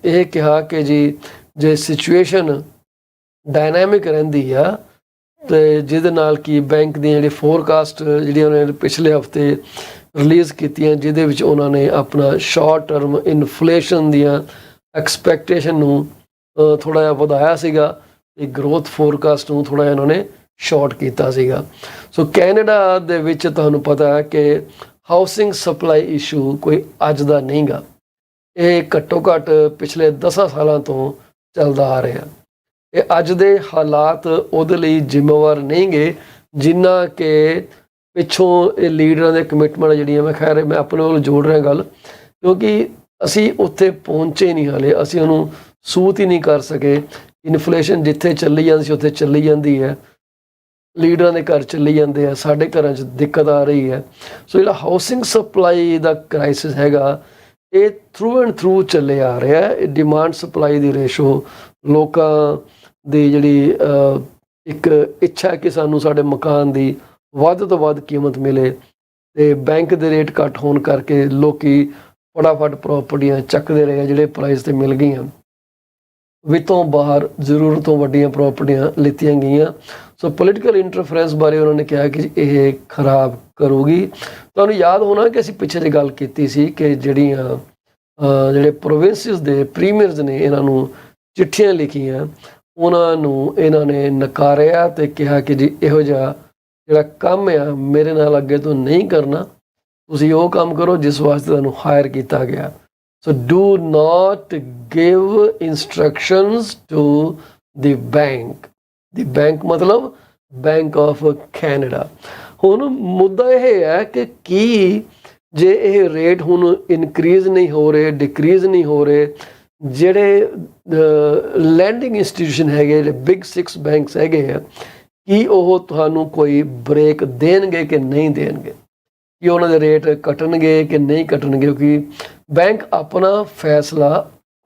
ਇਹ ਕਿਹਾ ਕਿ ਜੀ ਜੇ ਸਿਚੁਏਸ਼ਨ ਡਾਇਨਾਮਿਕ ਰਹਿੰਦੀ ਆ ਤੇ ਜਿਹਦੇ ਨਾਲ ਕਿ ਬੈਂਕ ਦੀਆਂ ਜਿਹੜੀ ਫੋਰਕਾਸਟ ਜਿਹੜੀਆਂ ਉਹਨਾਂ ਨੇ ਪਿਛਲੇ ਹਫਤੇ ਰਿਲੀਜ਼ ਕੀਤੀਆਂ, ਜਿਹਦੇ ਵਿੱਚ ਉਹਨਾਂ ਨੇ ਆਪਣਾ ਸ਼ਾਰਟ ਟਰਮ ਇਨਫਲੇਸ਼ਨ ਦੀਆਂ ਐਕਸਪੈਕਟੇਸ਼ਨ ਨੂੰ ਥੋੜ੍ਹਾ ਜਿਹਾ ਵਧਾਇਆ ਸੀਗਾ ਤੇ ਗਰੋਥ ਫੋਰਕਾਸਟ ਨੂੰ ਥੋੜ੍ਹਾ ਜਿਹਾ ਉਹਨਾਂ ਨੇ ਸ਼ਾਰਟ ਕੀਤਾ ਸੀਗਾ। ਸੋ ਕੈਨੇਡਾ ਦੇ ਵਿੱਚ ਤੁਹਾਨੂੰ ਪਤਾ ਹੈ ਕਿ ਹਾਊਸਿੰਗ ਸਪਲਾਈ ਇਸ਼ੂ ਕੋਈ ਅੱਜ ਦਾ ਨਹੀਂ ਗਾ, ਇਹ ਘੱਟੋ ਘੱਟ ਪਿਛਲੇ 10 ਸਾਲਾਂ ਤੋਂ ਚੱਲਦਾ ਆ ਰਿਹਾ। ਇਹ ਅੱਜ ਦੇ ਹਾਲਾਤ ਉਹਦੇ ਲਈ ਜ਼ਿੰਮੇਵਾਰ ਨਹੀਂ ਗੇ ਜਿੰਨਾ ਕਿ ਪਿੱਛੋਂ ਇਹ ਲੀਡਰਾਂ ਦੇ ਕਮਿਟਮੈਂਟ ਜਿਹੜੀਆਂ, ਮੈਂ ਆਪਣੇ ਵੱਲ ਜੋੜ ਰਿਹਾ ਗੱਲ, ਕਿਉਂਕਿ ਅਸੀਂ ਉੱਥੇ ਪਹੁੰਚੇ ਨਹੀਂ ਹਾਲੇ, ਅਸੀਂ ਉਹਨੂੰ ਸੂਤ ਹੀ ਨਹੀਂ ਕਰ ਸਕੇ। ਇਨਫਲੇਸ਼ਨ ਜਿੱਥੇ ਚੱਲੀ ਜਾਂਦੀ ਸੀ ਉੱਥੇ ਚੱਲੀ ਜਾਂਦੀ ਹੈ, ਲੀਡਰਾਂ ਦੇ ਘਰ ਚੱਲੀ ਜਾਂਦੇ ਆ, ਸਾਡੇ ਘਰਾਂ 'ਚ ਦਿੱਕਤ ਆ ਰਹੀ ਹੈ। ਸੋ ਜਿਹੜਾ ਹਾਊਸਿੰਗ ਸਪਲਾਈ ਦਾ ਕ੍ਰਾਈਸਿਸ ਹੈਗਾ ਇਹ ਥਰੂ ਐਂਡ ਥਰੂ ਚੱਲੇ ਆ ਰਿਹਾ ਹੈ। ਇਹ ਡਿਮਾਂਡ ਸਪਲਾਈ ਦੀ ਰੇਸ਼ੋ, ਲੋਕਾਂ ਦੀ ਜਿਹੜੀ ਇੱਕ ਇੱਛਾ ਕਿ ਸਾਨੂੰ ਸਾਡੇ ਮਕਾਨ ਦੀ ਵੱਧ ਤੋਂ ਵੱਧ ਕੀਮਤ ਮਿਲੇ ਤੇ ਬੈਂਕ ਦੇ ਰੇਟ ਘੱਟ ਹੋਣ ਕਰਕੇ ਲੋਕੀ ਫਟਾਫਟ ਪ੍ਰੋਪਰਟੀਆਂ ਚੱਕਦੇ ਰਹੇ, ਜਿਹੜੇ ਪ੍ਰਾਈਸ 'ਤੇ ਮਿਲ ਗਈਆਂ, ਵਿੱਤੋਂ ਬਾਹਰ ਜ਼ਰੂਰਤ ਤੋਂ ਵੱਡੀਆਂ ਪ੍ਰੋਪਰਟੀਆਂ ਲਿੱਤੀਆਂ ਗਈਆਂ। ਸੋ ਪੋਲੀਟੀਕਲ ਇੰਟਰਫੇਰੈਂਸ ਬਾਰੇ ਉਹਨਾਂ ਨੇ ਕਿਹਾ ਕਿ ਇਹ ਖਰਾਬ ਕਰੂਗੀ। ਤੁਹਾਨੂੰ ਯਾਦ ਹੋਣਾ ਕਿ ਅਸੀਂ ਪਿੱਛੇ ਜਿਹੀ ਗੱਲ ਕੀਤੀ ਸੀ ਕਿ ਜਿਹੜੇ ਪ੍ਰੋਵਿੰਸਿਸ ਦੇ ਪ੍ਰੀਮੀਅਰਸ ਨੇ ਇਹਨਾਂ ਨੂੰ ਚਿੱਠੀਆਂ ਲਿਖੀਆਂ, ਉਹਨਾਂ ਨੂੰ ਇਹਨਾਂ ਨੇ ਨਕਾਰਿਆ ਤੇ ਕਿਹਾ ਕਿ ਜੀ ਇਹੋ ਜਿਹਾ ਜਿਹੜਾ ਕੰਮ ਆ ਮੇਰੇ ਨਾਲ ਅੱਗੇ ਤੋਂ ਨਹੀਂ ਕਰਨਾ, ਤੁਸੀਂ ਉਹ ਕੰਮ ਕਰੋ ਜਿਸ ਵਾਸਤੇ ਤੁਹਾਨੂੰ ਹਾਇਰ ਕੀਤਾ ਗਿਆ। So do not give instructions to the bank. The bank ਮਤਲਬ ਬੈਂਕ ਆਫ ਕੈਨੇਡਾ। ਹੁਣ ਮੁੱਦਾ ਇਹ ਹੈ ਕਿ ਕੀ ਜੇ ਇਹ ਰੇਟ ਹੁਣ ਇਨਕਰੀਜ਼ ਨਹੀਂ ਹੋ ਰਹੇ, ਡਿਕਰੀਜ਼ ਨਹੀਂ ਹੋ ਰਹੇ, ਜਿਹੜੇ ਲੈਂਡਿੰਗ ਇੰਸਟੀਟਿਊਸ਼ਨ ਹੈਗੇ, ਜਿਹੜੇ ਬਿਗ 6 ਬੈਂਕਸ ਹੈਗੇ ਆ, ਕੀ ਉਹ ਤੁਹਾਨੂੰ ਕੋਈ ਬ੍ਰੇਕ ਦੇਣਗੇ ਕਿ ਨਹੀਂ ਦੇਣਗੇ, ਕਿ ਉਹਨਾਂ ਦੇ ਰੇਟ ਕੱਟਣਗੇ ਕਿ ਨਹੀਂ ਕੱਟਣਗੇ? ਕਿਉਂਕਿ ਬੈਂਕ ਆਪਣਾ ਫੈਸਲਾ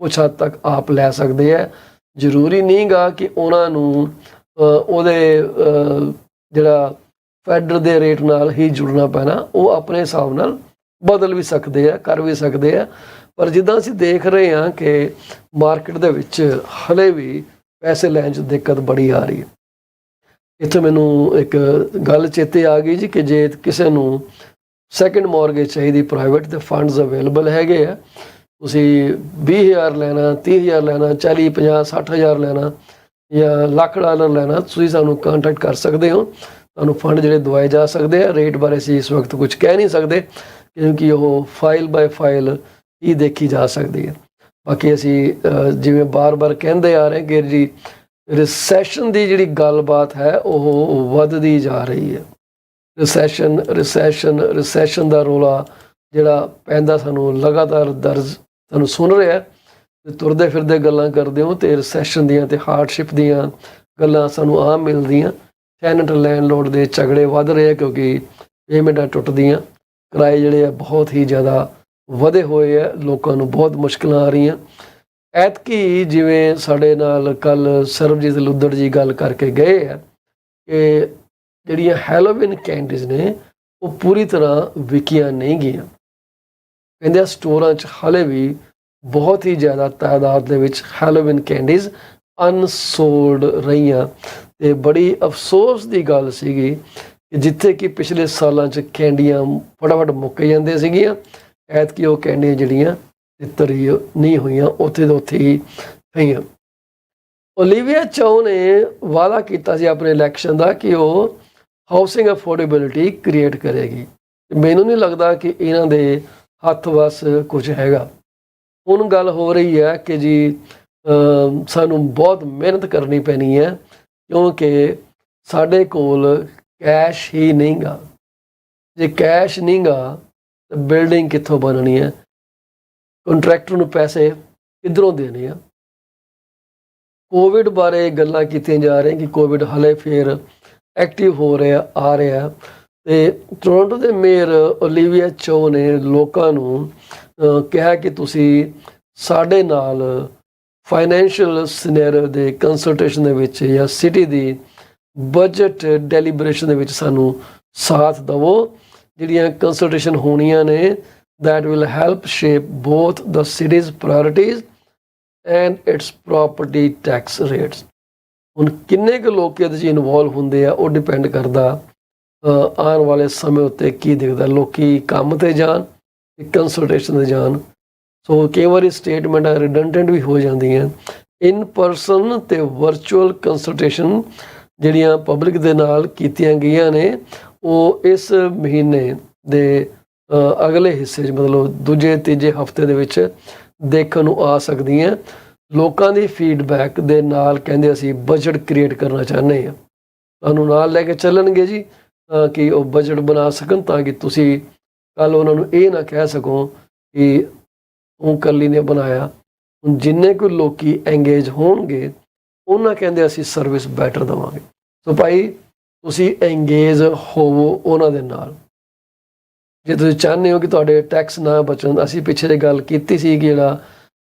ਕੁਛ ਹੱਦ ਤੱਕ ਆਪ ਲੈ ਸਕਦੇ ਆ। ਜ਼ਰੂਰੀ ਨਹੀਂ ਗਾ ਕਿ ਉਹਨਾਂ ਨੂੰ ਉਹਦੇ ਜਿਹੜਾ ਫੈਡਰ ਦੇ ਰੇਟ ਨਾਲ ਹੀ ਜੁੜਨਾ ਪੈਣਾ, ਉਹ ਆਪਣੇ ਹਿਸਾਬ ਨਾਲ ਬਦਲ ਵੀ ਸਕਦੇ ਆ, ਕਰ ਵੀ ਸਕਦੇ ਆ। ਪਰ ਜਿੱਦਾਂ ਅਸੀਂ ਦੇਖ ਰਹੇ ਹਾਂ ਕਿ ਮਾਰਕੀਟ ਦੇ ਵਿੱਚ ਹਲੇ ਵੀ ਪੈਸੇ ਲੈਣ 'ਚ ਦਿੱਕਤ ਬੜੀ ਆ ਰਹੀ ਹੈ। ਇੱਥੇ ਮੈਨੂੰ ਇੱਕ ਗੱਲ ਚੇਤੇ ਆ ਗਈ ਜੀ ਕਿ ਜੇ ਕਿਸੇ ਨੂੰ ਸੈਕਿੰਡ ਮੌਰਗੇਜ ਚਾਹੀਦੀ ਪ੍ਰਾਈਵੇਟ, ਤੇ ਫੰਡਸ ਅਵੇਲੇਬਲ ਹੈਗੇ ਆ। ਤੁਸੀਂ 20,000 ਲੈਣਾ, 30,000 ਲੈਣਾ, 40, 50, 60,000 ਲੈਣਾ ਜਾਂ $1,00,000 ਲੈਣਾ, ਤੁਸੀਂ ਸਾਨੂੰ ਕੰਟੈਕਟ ਕਰ ਸਕਦੇ ਹੋ। ਤੁਹਾਨੂੰ ਫੰਡ ਜਿਹੜੇ ਦਵਾਏ ਜਾ ਸਕਦੇ ਆ। ਰੇਟ ਬਾਰੇ ਅਸੀਂ ਇਸ ਵਕਤ ਕੁਝ ਕਹਿ ਨਹੀਂ ਸਕਦੇ ਕਿਉਂਕਿ ਉਹ ਫਾਈਲ ਬਾਏ ਫਾਈਲ ਹੀ ਦੇਖੀ ਜਾ ਸਕਦੀ ਹੈ। ਬਾਕੀ ਅਸੀਂ ਜਿਵੇਂ ਬਾਰ-ਬਾਰ ਕਹਿੰਦੇ ਆ ਰਹੇ ਕਿ ਜੀ ਰਿਸੈਸ਼ਨ ਦੀ ਜਿਹੜੀ ਗੱਲਬਾਤ ਹੈ ਉਹ ਵੱਧਦੀ ਜਾ ਰਹੀ ਹੈ। ਰਿਸੈਸ਼ਨ ਦਾ ਰੌਲਾ ਜਿਹੜਾ ਪੈਂਦਾ ਸਾਨੂੰ ਲਗਾਤਾਰ ਸਾਨੂੰ ਸੁਣ ਰਿਹਾ ਤੇ ਤੁਰਦੇ ਫਿਰਦੇ ਗੱਲਾਂ ਕਰਦੇ ਹੋ ਤੇ ਰਿਸੈਸ਼ਨ ਦੀਆਂ ਤੇ ਹਾਰਡਸ਼ਿਪ ਦੀਆਂ ਗੱਲਾਂ ਸਾਨੂੰ ਆਮ ਮਿਲਦੀਆਂ। ਟੈਨੈਂਟ ਲੈਂਡਲੋਰਡ ਦੇ ਝਗੜੇ ਵੱਧ ਰਹੇ ਕਿਉਂਕਿ ਪੇਮੈਂਟਾਂ ਟੁੱਟਦੀਆਂ, ਕਿਰਾਏ ਜਿਹੜੇ ਆ ਬਹੁਤ ਹੀ ਜ਼ਿਆਦਾ ਵਧੇ ਹੋਏ ਆ, ਲੋਕਾਂ ਨੂੰ ਬਹੁਤ ਮੁਸ਼ਕਿਲਾਂ ਆ ਰਹੀਆਂ। ਐਤਕੀ ਜਿਵੇਂ ਸਾਡੇ ਨਾਲ ਕੱਲ ਸਰਬਜੀਤ ਲੁੱਦੜ ਜੀ ਗੱਲ ਕਰਕੇ ਗਏ ਆ ਕਿ ਜਿਹੜੀਆਂ ਹੈਲੋਵਿਨ ਕੈਂਡੀਜ਼ ਨੇ ਉਹ ਪੂਰੀ ਤਰ੍ਹਾਂ ਵਿਕੀਆਂ ਨਹੀਂ ਗਈਆਂ। ਕਹਿੰਦੇ ਆ ਸਟੋਰਾਂ 'ਚ ਹਾਲੇ ਵੀ ਬਹੁਤ ਹੀ ਜ਼ਿਆਦਾ ਤਾਦਾਦ ਦੇ ਵਿੱਚ ਹੈਲੋਵਿਨ ਕੈਂਡੀਜ਼ ਅਨਸੋਲਡ ਰਹੀਆਂ। ਤੇ ਬੜੀ ਅਫਸੋਸ ਦੀ ਗੱਲ ਸੀਗੀ ਕਿ ਜਿੱਥੇ ਕਿ ਪਿਛਲੇ ਸਾਲਾਂ 'ਚ ਕੈਂਡੀਆਂ ਫਟਾਫਟ ਮੁੱਕ ਜਾਂਦੀਆਂ ਸੀਗੀਆਂ, ਐਤਕੀ ਉਹ ਕੈਂਡੀਆਂ ਜਿਹੜੀਆਂ ਤਿੱਤਰ ਹੀ ਨਹੀਂ ਹੋਈਆਂ, ਉੱਥੇ ਦੇ ਉੱਥੇ ਹੀ ਪਈਆਂ। ਓਲੀਵੀਆ ਚੋ ਨੇ ਵਾਅਦਾ ਕੀਤਾ ਸੀ ਆਪਣੇ ਇਲੈਕਸ਼ਨ ਦਾ ਕਿ ਉਹ ਹਾਊਸਿੰਗ ਅਫੋਰਡੇਬਿਲਿਟੀ ਕ੍ਰੀਏਟ ਕਰੇਗੀ। ਮੈਨੂੰ ਨਹੀਂ ਲੱਗਦਾ ਕਿ ਇਹਨਾਂ ਦੇ ਹੱਥ ਵੱਸ ਕੁਝ ਹੈਗਾ। ਹੁਣ ਗੱਲ ਹੋ ਰਹੀ ਹੈ ਕਿ ਜੀ ਸਾਨੂੰ ਬਹੁਤ ਮਿਹਨਤ ਕਰਨੀ ਪੈਣੀ ਹੈ ਕਿਉਂਕਿ ਸਾਡੇ ਕੋਲ ਕੈਸ਼ ਹੀ ਨਹੀਂ ਗਾ। ਜੇ ਕੈਸ਼ ਨਹੀਂ ਗਾ ਤਾਂ ਬਿਲਡਿੰਗ ਕਿੱਥੋਂ ਬਣਨੀ ਹੈ, ਕੰਟਰੈਕਟਰ ਨੂੰ ਪੈਸੇ ਕਿੱਧਰੋਂ ਦੇਣੇ ਆ। ਕੋਵਿਡ ਬਾਰੇ ਗੱਲਾਂ ਕੀਤੀਆਂ ਜਾ ਰਹੀਆਂ ਕਿ ਕੋਵਿਡ ਹਲੇ ਫੇਰ ਐਕਟਿਵ ਹੋ ਰਿਹਾ ਆ ਰਿਹਾ। ਤੇ ਟੋਰਾਂਟੋ ਦੇ ਮੇਅਰ ਓਲੀਵੀਆ ਚੋ ਨੇ ਲੋਕਾਂ ਨੂੰ ਕਿਹਾ ਕਿ ਤੁਸੀਂ ਸਾਡੇ ਨਾਲ ਫਾਈਨੈਂਸ਼ੀਅਲ ਸਿਨੈਰੀਓ ਦੇ ਕੰਸਲਟੇਸ਼ਨ ਦੇ ਵਿੱਚ ਜਾਂ ਸਿਟੀ ਦੀ ਬਜਟ ਡੈਲੀਬਰੇਸ਼ਨ ਦੇ ਵਿੱਚ ਸਾਨੂੰ ਸਾਥ ਦੇਵੋ। ਜਿਹੜੀਆਂ ਕੰਸਲਟੇਸ਼ਨ ਹੋਣੀਆਂ ਨੇ that will help shape both the city's priorities and its property tax rates। ਹੁਣ ਕਿੰਨੇ ਕੁ ਲੋਕ ਇਹਦੇ 'ਚ ਇਨਵੋਲਵ ਹੁੰਦੇ ਆ ਉਹ ਡਿਪੈਂਡ ਕਰਦਾ ਆਉਣ ਵਾਲੇ ਸਮੇਂ ਉੱਤੇ ਕੀ ਦਿਖਦਾ। ਲੋਕੀ ਕੰਮ ਤੇ ਜਾਣ, ਕੰਸਲਟੇਸ਼ਨ ਤੇ ਜਾਣ। ਸੋ ਕਈ ਵਾਰੀ ਸਟੇਟਮੈਂਟਾਂ ਰਿਡੰਡੈਂਟ ਵੀ ਹੋ ਜਾਂਦੀਆਂ। ਇਨ ਪਰਸਨ ਤੇ ਵਰਚੁਅਲ ਕੰਸਲਟੇਸ਼ਨ ਜਿਹੜੀਆਂ ਪਬਲਿਕ ਦੇ ਨਾਲ ਕੀਤੀਆਂ ਗਈਆਂ ਨੇ ਉਹ ਇਸ ਮਹੀਨੇ ਦੇ ਅਗਲੇ ਹਿੱਸੇ 'ਚ ਮਤਲਬ ਦੂਜੇ ਤੀਜੇ ਹਫਤੇ ਦੇ ਵਿੱਚ ਦੇਖਣ ਨੂੰ ਆ ਸਕਦੀਆਂ। ਲੋਕਾਂ ਦੀ ਫੀਡਬੈਕ ਦੇ ਨਾਲ ਕਹਿੰਦੇ ਅਸੀਂ ਬਜਟ ਕ੍ਰੀਏਟ ਕਰਨਾ ਚਾਹੁੰਦੇ ਹਾਂ। ਤੁਹਾਨੂੰ ਨਾਲ ਲੈ ਕੇ ਚੱਲਣਗੇ ਜੀ ਕਿ ਉਹ ਬਜਟ ਬਣਾ ਸਕਣ ਤਾਂ ਕਿ ਤੁਸੀਂ ਕੱਲ੍ਹ ਉਹਨਾਂ ਨੂੰ ਇਹ ਨਾ ਕਹਿ ਸਕੋ ਕਿ ਉਹ ਇਕੱਲੀ ਨੇ ਬਣਾਇਆ। ਹੁਣ ਜਿੰਨੇ ਕੋਈ ਲੋਕੀ ਐਂਗੇਜ ਹੋਣਗੇ ਉਹਨਾਂ ਕਹਿੰਦੇ ਅਸੀਂ ਸਰਵਿਸ ਬੈਟਰ ਦੇਵਾਂਗੇ। ਸੋ ਭਾਈ ਤੁਸੀਂ ਐਂਗੇਜ ਹੋਵੋ ਉਹਨਾਂ ਦੇ ਨਾਲ। ਜੇ ਤੁਸੀਂ ਚਾਹੁੰਦੇ ਹੋ ਕਿ ਤੁਹਾਡੇ ਟੈਕਸ ਨਾ ਬਚਣ, ਅਸੀਂ ਪਿੱਛੇ ਜਿਹੇ ਗੱਲ ਕੀਤੀ ਸੀ ਕਿ ਜਿਹੜਾ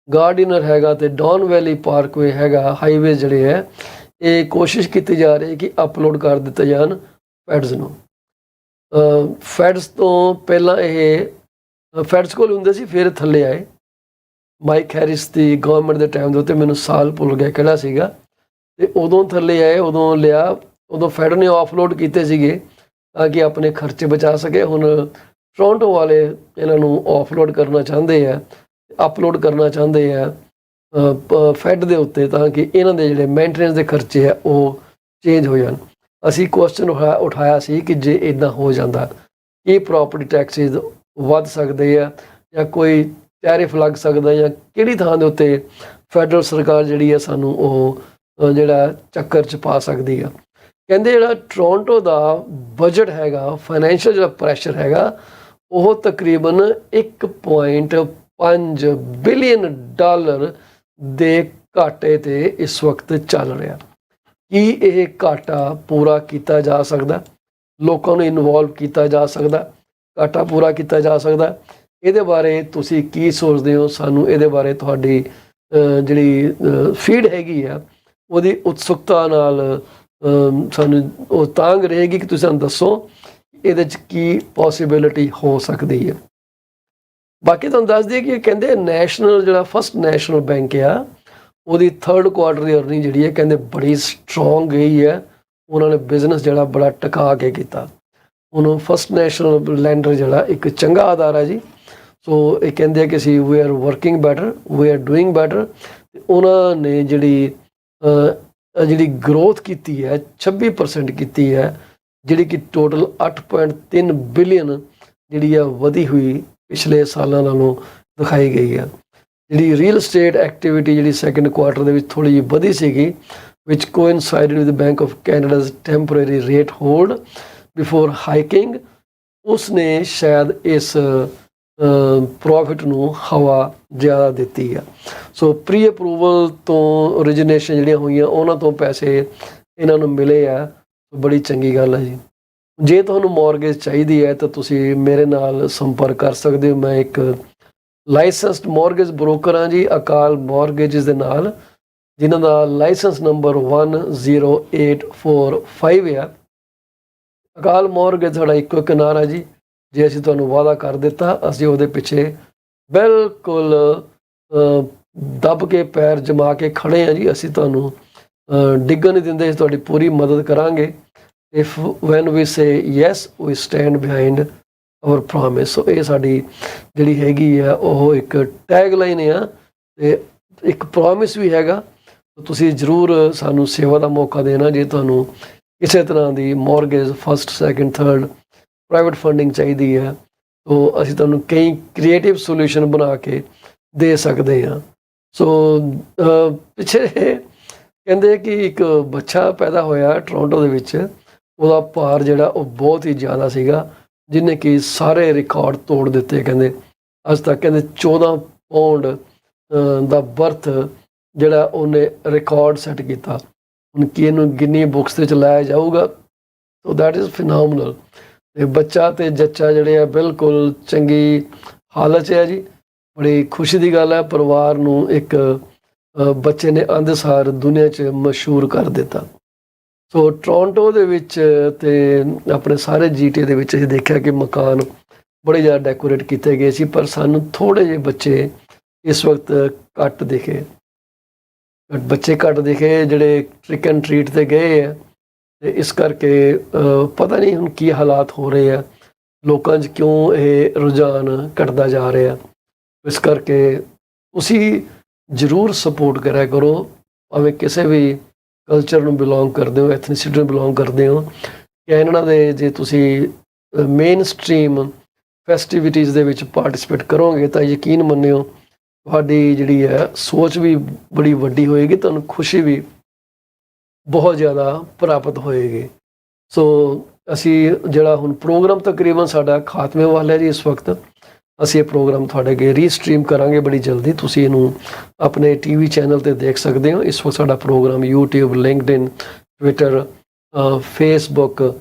ਗਾਰਡੀਨਰ ਹੈਗਾ ਤੇ ਡੌਨ ਵੈਲੀ ਪਾਰਕਵੇ ਹੈਗਾ, ਹਾਈਵੇ ਜਿਹੜੇ ਹੈ ਇਹ ਕੋਸ਼ਿਸ਼ ਕੀਤੀ ਜਾ ਰਹੀ ਹੈ ਕਿ ਅਪਲੋਡ ਕਰ ਦਿੱਤੇ ਜਾਣ ਫੈਡਸ ਨੂੰ। ਫੈਡਸ ਤੋਂ ਪਹਿਲਾਂ ਇਹ ਫੈਡਸ ਕੋਲ ਹੁੰਦੇ ਸੀ, ਫਿਰ ਥੱਲੇ ਆਏ। ਮਾਈਕ ਹੈਰਿਸ ਦੀ ਗਵਰਨਮੈਂਟ ਦੇ ਟਾਈਮ ਦੇ ਉੱਤੇ ਮੈਨੂੰ ਸਾਲ ਭੁੱਲ ਗਿਆ ਕਿਹੜਾ ਸੀਗਾ, ਤੇ ਉਦੋਂ ਥੱਲੇ ਆਏ, ਉਦੋਂ ਲਿਆ, ਉਦੋਂ ਫੈਡ ਨੇ ਆਫਲੋਡ ਕੀਤੇ ਸੀਗੇ ਤਾਂ ਕਿ ਆਪਣੇ ਖਰਚੇ ਬਚਾ ਸਕੇ। ਹੁਣ ਟੋਰਾਂਟੋ ਵਾਲੇ ਇਹਨਾਂ ਨੂੰ ਆਫਲੋਡ ਕਰਨਾ ਚਾਹੁੰਦੇ ਆ, ਅਪਲੋਡ ਕਰਨਾ ਚਾਹੁੰਦੇ ਆ ਫੈਡ ਦੇ ਉੱਤੇ ਤਾਂ ਕਿ ਇਹਨਾਂ ਦੇ ਜਿਹੜੇ ਮੇਨਟੇਨੈਂਸ ਦੇ ਖਰਚੇ ਆ ਉਹ ਚੇਂਜ ਹੋ ਜਾਣ। ਅਸੀਂ ਕੁਐਸਚਨ ਉਠਾਇਆ ਸੀ ਕਿ ਜੇ ਇੱਦਾਂ ਹੋ ਜਾਂਦਾ ਕੀ ਪ੍ਰੋਪਰਟੀ ਟੈਕਸਿਸ ਵੱਧ ਸਕਦੇ ਆ ਜਾਂ ਕੋਈ ਟੈਰਿਫ ਲੱਗ ਸਕਦਾ ਜਾਂ ਕਿਹੜੀ ਥਾਂ ਦੇ ਉੱਤੇ ਫੈਡਰਲ ਸਰਕਾਰ ਜਿਹੜੀ ਹੈ ਸਾਨੂੰ ਉਹ ਜਿਹੜਾ ਚੱਕਰ 'ਚ ਪਾ ਸਕਦੀ ਆ। ਕਹਿੰਦੇ ਜਿਹੜਾ ਟੋਰਾਂਟੋ ਦਾ ਬਜਟ ਹੈਗਾ, ਫਾਈਨੈਂਸ਼ੀਅਲ ਜਿਹੜਾ ਪ੍ਰੈਸ਼ਰ ਹੈਗਾ ਉਹ ਤਕਰੀਬਨ 1.5 ਬਿਲੀਅਨ ਡਾਲਰ ਦੇ ਘਾਟੇ ਤੇ ਇਸ ਵਕਤ ਚੱਲ ਰਿਹਾ। ਕੀ ਇਹ ਘਾਟਾ ਪੂਰਾ ਕੀਤਾ ਜਾ ਸਕਦਾ? ਲੋਕਾਂ ਨੂੰ ਇਨਵੋਲਵ ਕੀਤਾ ਜਾ ਸਕਦਾ? ਘਾਟਾ ਪੂਰਾ ਕੀਤਾ ਜਾ ਸਕਦਾ? ਇਹਦੇ ਬਾਰੇ ਤੁਸੀਂ ਕੀ ਸੋਚਦੇ ਹੋ? ਸਾਨੂੰ ਇਹਦੇ ਬਾਰੇ ਤੁਹਾਡੀ ਜਿਹੜੀ ਫੀਡ ਹੈਗੀ ਆ ਉਹਦੀ ਉਤਸੁਕਤਾ ਨਾਲ ਸਾਨੂੰ ਉਹ ਤਾਂਘ ਰਹੇਗੀ ਕਿ ਤੁਸੀਂ ਸਾਨੂੰ ਦੱਸੋ ਇਹਦੇ 'ਚ ਕੀ ਪੋਸੀਬਿਲਿਟੀ ਹੋ ਸਕਦੀ ਹੈ। ਬਾਕੀ ਤੁਹਾਨੂੰ ਦੱਸ ਦਈਏ ਕਿ ਕਹਿੰਦੇ ਨੈਸ਼ਨਲ ਜਿਹੜਾ ਫਸਟ ਨੈਸ਼ਨਲ ਬੈਂਕ ਆ ਉਹਦੀ 3rd ਕੁਆਰਟਰ ਦੀ ਅਰਨਿੰਗ ਜਿਹੜੀ ਹੈ ਕਹਿੰਦੇ ਬੜੀ ਸਟਰੋਂਗ ਗਈ ਹੈ। ਉਹਨਾਂ ਨੇ ਬਿਜ਼ਨਸ ਜਿਹੜਾ ਬੜਾ ਟਿਕਾ ਕੇ ਕੀਤਾ। ਹੁਣ ਫਸਟ ਨੈਸ਼ਨਲ ਲੈਂਡਰ ਜਿਹੜਾ ਇੱਕ ਚੰਗਾ ਅਦਾਰਾ ਜੀ। ਸੋ ਇਹ ਕਹਿੰਦੇ ਆ ਕਿ ਅਸੀਂ we are working better, we are doing better. ਅਤੇ ਉਹਨਾਂ ਨੇ ਜਿਹੜੀ ਗਰੋਥ ਕੀਤੀ ਹੈ 26% ਕੀਤੀ ਹੈ, ਜਿਹੜੀ ਕਿ ਟੋਟਲ 8.3 ਬਿਲੀਅਨ ਜਿਹੜੀ ਆ ਵਧੀ ਹੋਈ ਪਿਛਲੇ ਸਾਲਾਂ ਨਾਲੋਂ ਦਿਖਾਈ ਗਈ ਆ। ਜਿਹੜੀ ਰੀਅਲ ਸਟੇਟ ਐਕਟੀਵਿਟੀ ਜਿਹੜੀ 2nd ਕੁਆਰਟਰ ਦੇ ਵਿੱਚ ਥੋੜ੍ਹੀ ਜਿਹੀ ਵਧੀ ਸੀਗੀ, which coincided with Bank of Canada's temporary rate hold before hiking, ਉਸਨੇ ਸ਼ਾਇਦ ਇਸ ਪ੍ਰੋਫਿਟ ਨੂੰ ਹਵਾ ਜ਼ਿਆਦਾ ਦਿੱਤੀ ਆ। ਸੋ ਪ੍ਰੀ ਅਪਰੂਵਲ ਤੋਂ ਓਰੀਜੀਨੇਸ਼ਨ ਜਿਹੜੀਆਂ ਹੋਈਆਂ ਉਹਨਾਂ ਤੋਂ ਪੈਸੇ ਇਹਨਾਂ ਨੂੰ ਮਿਲੇ ਆ, ਬੜੀ ਚੰਗੀ ਗੱਲ ਹੈ ਜੀ। ਜੇ ਤੁਹਾਨੂੰ ਮੌਰਗੇਜ ਚਾਹੀਦੀ ਹੈ ਤਾਂ ਤੁਸੀਂ ਮੇਰੇ ਨਾਲ ਸੰਪਰਕ ਕਰ ਸਕਦੇ ਹੋ। ਮੈਂ ਇੱਕ ਲਾਇਸੈਂਸਡ ਮੌਰਗੇਜ ਬ੍ਰੋਕਰ ਹਾਂ ਜੀ, ਅਕਾਲ ਮੌਰਗੇਜਸ ਦੇ ਨਾਲ, ਜਿਨ੍ਹਾਂ ਦਾ ਲਾਇਸੈਂਸ ਨੰਬਰ 10845 ਆ। ਅਕਾਲ ਮੌਰਗੇਜ ਸਾਡਾ ਇੱਕੋ ਇੱਕ ਨਾਰਾ ਜੀ। ਜੇ ਅਸੀਂ ਤੁਹਾਨੂੰ ਵਾਅਦਾ ਕਰ ਦਿੱਤਾ ਅਸੀਂ ਉਹਦੇ ਪਿੱਛੇ ਬਿਲਕੁਲ ਦੱਬ ਕੇ ਪੈਰ ਜਮਾ ਕੇ ਖੜੇ ਹਾਂ ਜੀ। ਅਸੀਂ ਤੁਹਾਨੂੰ ਡਿੱਗਣ ਨਹੀਂ ਦਿੰਦੇ, ਅਸੀਂ ਤੁਹਾਡੀ ਪੂਰੀ ਮਦਦ ਕਰਾਂਗੇ। If when we say yes we stand behind our promise. So ਇਹ ਸਾਡੀ ਜਿਹੜੀ ਹੈਗੀ ਆ ਉਹ ਇੱਕ ਟੈਗ ਲਾਈਨ ਆ ਤੇ ਇੱਕ ਪ੍ਰੋਮਿਸ ਵੀ ਹੈਗਾ। ਤੁਸੀਂ ਜ਼ਰੂਰ ਸਾਨੂੰ ਸੇਵਾ ਦਾ ਮੌਕਾ ਦੇਣਾ। ਜੇ ਤੁਹਾਨੂੰ ਕਿਸੇ ਤਰ੍ਹਾਂ ਦੀ mortgage first second third private funding ਚਾਹੀਦੀ ਹੈ ਤਾਂ ਅਸੀਂ ਤੁਹਾਨੂੰ ਕਈ ਕ੍ਰੀਏਟਿਵ ਸੋਲਿਊਸ਼ਨ ਬਣਾ ਕੇ ਦੇ ਸਕਦੇ ਹਾਂ। ਸੋ ਪਿੱਛੇ ਕਹਿੰਦੇ ਕਿ ਇੱਕ ਬੱਚਾ ਪੈਦਾ ਹੋਇਆ ਟੋਰਾਂਟੋ ਦੇ ਵਿੱਚ, ਉਹਦਾ ਭਾਰ ਜਿਹੜਾ ਉਹ ਬਹੁਤ ਹੀ ਜ਼ਿਆਦਾ ਸੀਗਾ, ਜਿਹਨੇ ਕਿ ਸਾਰੇ ਰਿਕਾਰਡ ਤੋੜ ਦਿੱਤੇ। ਕਹਿੰਦੇ ਅੱਜ ਤੱਕ ਕਹਿੰਦੇ 14 ਪਾਉਂਡ ਦਾ ਬਰਥ ਜਿਹੜਾ ਉਹਨੇ ਰਿਕਾਰਡ ਸੈੱਟ ਕੀਤਾ। ਹੁਣ ਕੀ ਇਹਨੂੰ ਗਿਨੀ ਬੁੱਕਸ ਦੇ ਵਿੱਚ ਲਾਇਆ ਜਾਊਗਾ? So that is phenomenal. ਤੇ ਬੱਚਾ ਤੇ ਜੱਚਾ ਜਿਹੜੇ ਆ ਬਿਲਕੁਲ ਚੰਗੀ ਹਾਲਤ 'ਚ ਹੈ ਜੀ। ਬੜੀ ਖੁਸ਼ੀ ਦੀ ਗੱਲ ਹੈ, ਪਰਿਵਾਰ ਨੂੰ ਇੱਕ ਬੱਚੇ ਨੇ ਅੰਧਸਾਰ ਦੁਨੀਆ 'ਚ ਮਸ਼ਹੂਰ ਕਰ ਦਿੱਤਾ। ਸੋ ਟੋਰਾਂਟੋ ਦੇ ਵਿੱਚ ਤੇ ਆਪਣੇ ਸਾਰੇ GTA ਦੇ ਵਿੱਚ ਅਸੀਂ ਦੇਖਿਆ ਕਿ ਮਕਾਨ ਬੜੇ ਜ਼ਿਆਦਾ ਡੈਕੋਰੇਟ ਕੀਤੇ ਗਏ ਸੀ, ਪਰ ਸਾਨੂੰ ਥੋੜ੍ਹੇ ਜਿਹੇ ਬੱਚੇ ਇਸ ਵਕਤ ਘੱਟ ਦਿਖੇ। ਬੱਚੇ ਘੱਟ ਦਿਖੇ ਜਿਹੜੇ ਟ੍ਰਿਕ ਐਂਡ ਟ੍ਰੀਟ 'ਤੇ ਗਏ ਆ, ਤੇ ਇਸ ਕਰਕੇ ਪਤਾ ਨਹੀਂ ਹੁਣ ਕੀ ਹਾਲਾਤ ਹੋ ਰਹੇ ਆ, ਲੋਕਾਂ 'ਚ ਕਿਉਂ ਇਹ ਰੁਝਾਨ ਘਟਦਾ ਜਾ ਰਿਹਾ। ਇਸ ਕਰਕੇ ਤੁਸੀਂ ਜ਼ਰੂਰ ਸਪੋਰਟ ਕਰਿਆ ਕਰੋ, ਭਾਵੇਂ ਕਿਸੇ ਵੀ ਕਲਚਰ ਨੂੰ ਬਿਲੋਂਗ ਕਰਦੇ ਹੋ, ਐਥਨੀਸਿਟੀ ਨੂੰ ਬਿਲੋਂਗ ਕਰਦੇ ਹੋ। ਕੈਨੇਡਾ ਦੇ ਜੇ ਤੁਸੀਂ ਮੇਨ ਸਟਰੀਮ ਫੈਸਟੀਵਿਟੀਜ਼ ਦੇ ਵਿੱਚ ਪਾਰਟਿਸਿਪੇਟ ਕਰੋਗੇ ਤਾਂ ਯਕੀਨ ਮੰਨਿਓ ਤੁਹਾਡੀ ਜਿਹੜੀ ਹੈ ਸੋਚ ਵੀ ਬੜੀ ਵੱਡੀ ਹੋਏਗੀ, ਤੁਹਾਨੂੰ ਖੁਸ਼ੀ ਵੀ ਬਹੁਤ ਜ਼ਿਆਦਾ ਪ੍ਰਾਪਤ ਹੋਏਗੀ। ਸੋ ਅਸੀਂ ਜਿਹੜਾ ਹੁਣ ਪ੍ਰੋਗਰਾਮ ਤਕਰੀਬਨ ਸਾਡਾ ਖਾਤਮੇ ਵਾਲਾ ਹੈ ਜੀ। ਇਸ ਵਕਤ ਅਸੀਂ ਇਹ ਪ੍ਰੋਗਰਾਮ ਤੁਹਾਡੇ ਅੱਗੇ ਰੀਸਟ੍ਰੀਮ ਕਰਾਂਗੇ ਬੜੀ ਜਲਦੀ। ਤੁਸੀਂ ਇਹਨੂੰ ਆਪਣੇ TV ਚੈਨਲ 'ਤੇ ਦੇਖ ਸਕਦੇ ਹੋ। ਇਸ ਵਕਤ ਸਾਡਾ programme YouTube, LinkedIn, Twitter, Facebook,